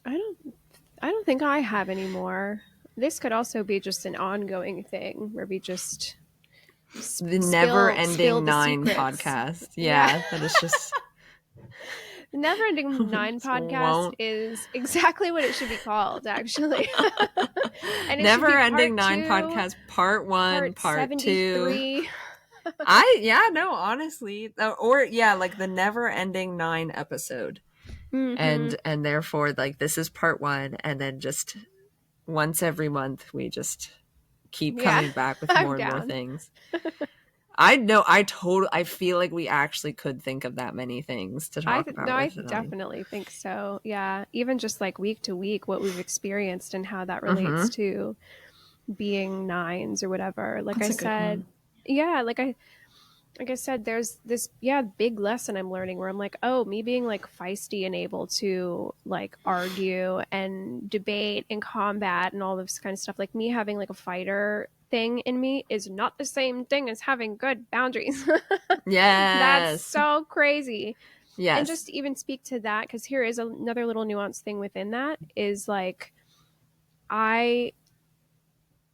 I don't. I don't think I have any more. This could also be just an ongoing thing where we just The never spill ending the nine secrets. podcast. Yeah. Yeah, that is just The Neverending Nine just podcast won't. is exactly what it should be called, actually. And it should Never be ending part nine two, podcast, part one, part part two. 73. Yeah, no, honestly, or yeah, like the never ending nine episode, Mm-hmm. and therefore like this is part one, and then just once every month we just keep Yeah, coming back with I'm more and more down. things. I know, I feel like we actually could think of that many things to talk No, about I with the nine. definitely think so. Yeah, even just like week to week, what we've experienced and how that relates Mm-hmm. to being nines or whatever. Like I That's a good said, one. yeah, like I said, there's this big lesson I'm learning where I'm like, oh, me being like feisty and able to like argue and debate and combat and all this kind of stuff, like me having like a fighter thing in me is not the same thing as having good boundaries. That's Yes. so crazy. And just Yes. to even speak to that, because here is another little nuanced thing within that is like, I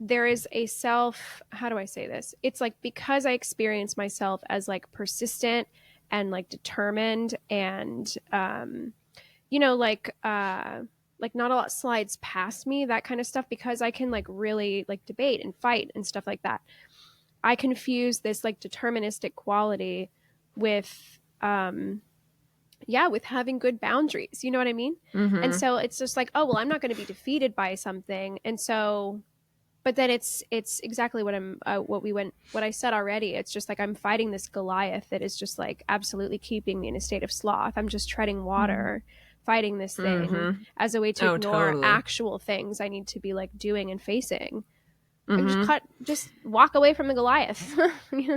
there is a self, how do I say this, it's like because I experience myself as like persistent and like determined and like not a lot slides past me, that kind of stuff, because I can like really like debate and fight and stuff like that. I confuse this like deterministic quality with with having good boundaries, you know what I mean? And Mm-hmm. so it's just like, oh well, I'm not going to be defeated by something, and so but then it's exactly what what I said already. It's just like I'm fighting this Goliath that is just like absolutely keeping me in a state of sloth. I'm just treading water, fighting this thing Mm-hmm. as a way to Oh, ignore totally. actual things I need to be like doing and facing. Like Mm-hmm. just walk away from the Goliath.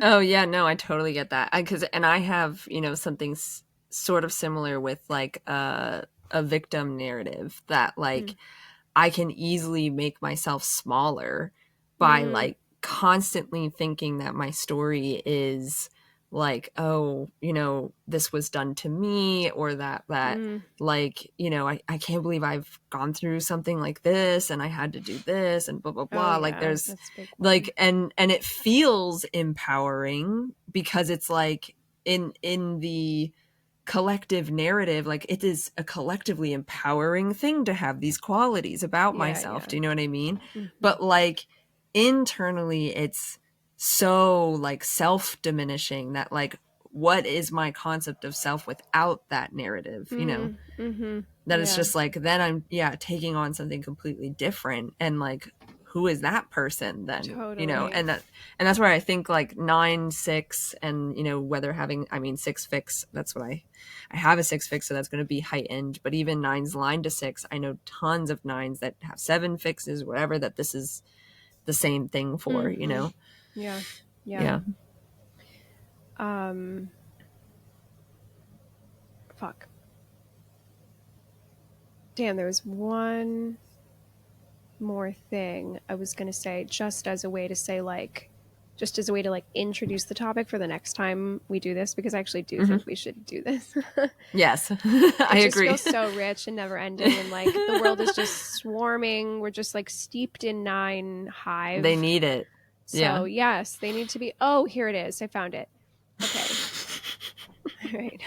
Oh yeah, no, I totally get that. And I have, something sort of similar with like a victim narrative that Mm. like I can easily make myself smaller by Mm. like constantly thinking that my story is like, oh, this was done to me, or that Mm. like, I can't believe I've gone through something like this and I had to do this and blah blah Oh blah. Like yeah, there's that's a big like, one. and it feels empowering because it's like in the collective narrative, like it is a collectively empowering thing to have these qualities about Yeah, myself, yeah. do you know what I mean? Mm-hmm. But like internally it's so like self-diminishing that like, what is my concept of self without that narrative, Mm. Mm-hmm. that it's Yeah, just like, then I'm, yeah, taking on something completely different, and like, who is that person then, totally. and that's where I think like 9 6, and whether having, I mean, six fix, that's what I have a six fix, so that's going to be heightened, but even nines line to six, I know tons of nines that have seven fixes, whatever, that this is the same thing for, you know? Yeah. Yeah. Fuck. Damn, there was one more thing I was going to say, just as a way to say, like, just as a way to like introduce the topic for the next time we do this, because I actually do think we should do this. Yes. It I just agree. feels so rich and never ending, and like the world is just swarming. We're just like steeped in 9 hive. They need it. So yes, they need to be. Oh, here it is. I found it. Okay. All right.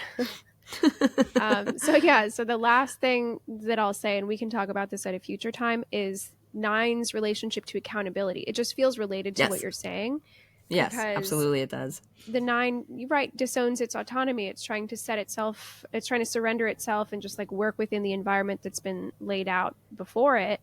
So the last thing that I'll say, and we can talk about this at a future time, is 9's relationship to accountability. It just feels related to what you're saying. Yes, absolutely it does. The 9, you're right, disowns its autonomy. It's trying to set itself, it's trying to surrender itself and just like work within the environment that's been laid out before it.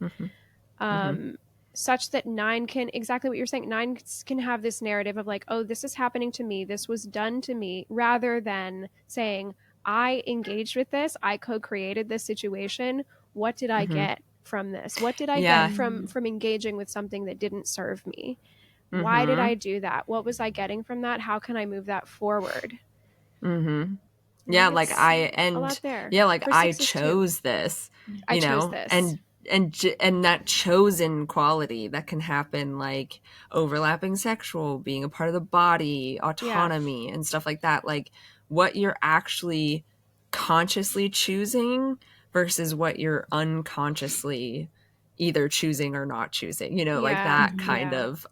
Such that 9 can, exactly what you're saying, 9 can have this narrative of like, oh, this is happening to me, this was done to me, rather than saying, I engaged with this, I co-created this situation, what did I get from this? What did I get from engaging with something that didn't serve me? Why did I do that? What was I getting from that? How can I move that forward? Yeah, like I chose this, you know, and that chosen quality that can happen, like overlapping sexual, being a part of the body, autonomy, and stuff like that. Like what you're actually consciously choosing versus what you're unconsciously either choosing or not choosing, you know, like that kind of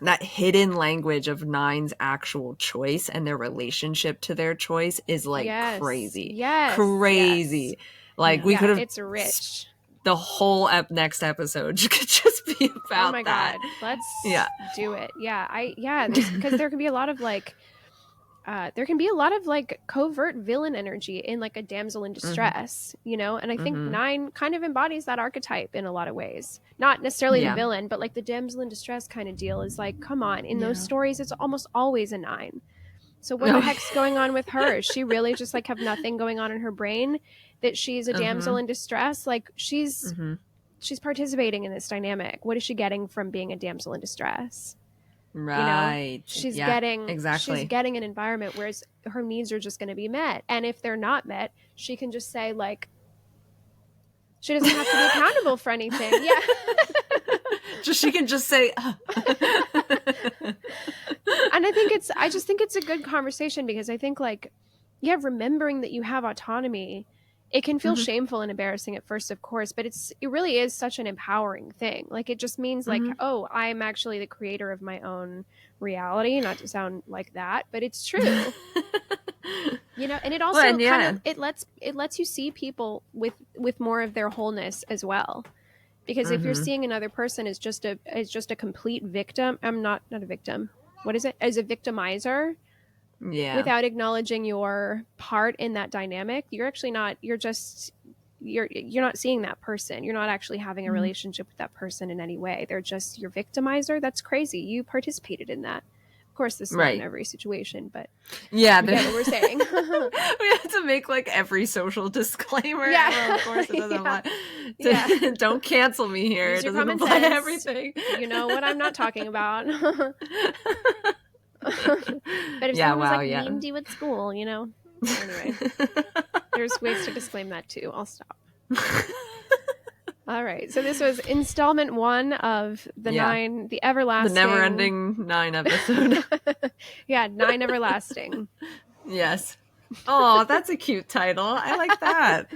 that hidden language of 9's actual choice and their relationship to their choice is like crazy. Like we could have, it's rich. The whole next episode could just be about oh my that. God, let's do it. Because there can be a lot of like covert villain energy in like a damsel in distress, you know? And I think 9 kind of embodies that archetype in a lot of ways. Not necessarily the villain, but like the damsel in distress kind of deal is like, come on, in those stories, it's almost always a 9. So what the heck's going on with her? She really just like have nothing going on in her brain, that she's a damsel in distress? Like she's participating in this dynamic. What is she getting from being a damsel in distress? Right. You know, she's getting an environment where her needs are just going to be met. And if they're not met, she can just say like, she doesn't have to be accountable for anything. Yeah. She can just say, And I just think it's a good conversation, because I think like, remembering that you have autonomy, it can feel shameful and embarrassing at first, of course, but it really is such an empowering thing. Like it just means like, oh, I'm actually the creator of my own reality. Not to sound like that, but it's true. You know, and it also it lets you see people with more of their wholeness as well. Because if you're seeing another person as just a complete victim, I'm not a victim. What is it? As a victimizer. Yeah. Without acknowledging your part in that dynamic, you're actually not, you're not seeing that person. You're not actually having a relationship with that person in any way. They're just your victimizer. That's crazy. You participated in that. Of course, this is not in every situation, but you get what we're saying. We have to make like every social disclaimer. Well, of course, it doesn't apply. Don't cancel me here. It doesn't apply to everything. You know what I'm not talking about. But if someone was mean to you at school, you know. Anyway, there's ways to disclaim that too. I'll stop. All right. So this was installment 1 of the 9, the everlasting, the never-ending 9 episode. 9 everlasting. Yes. Oh, that's a cute title. I like that.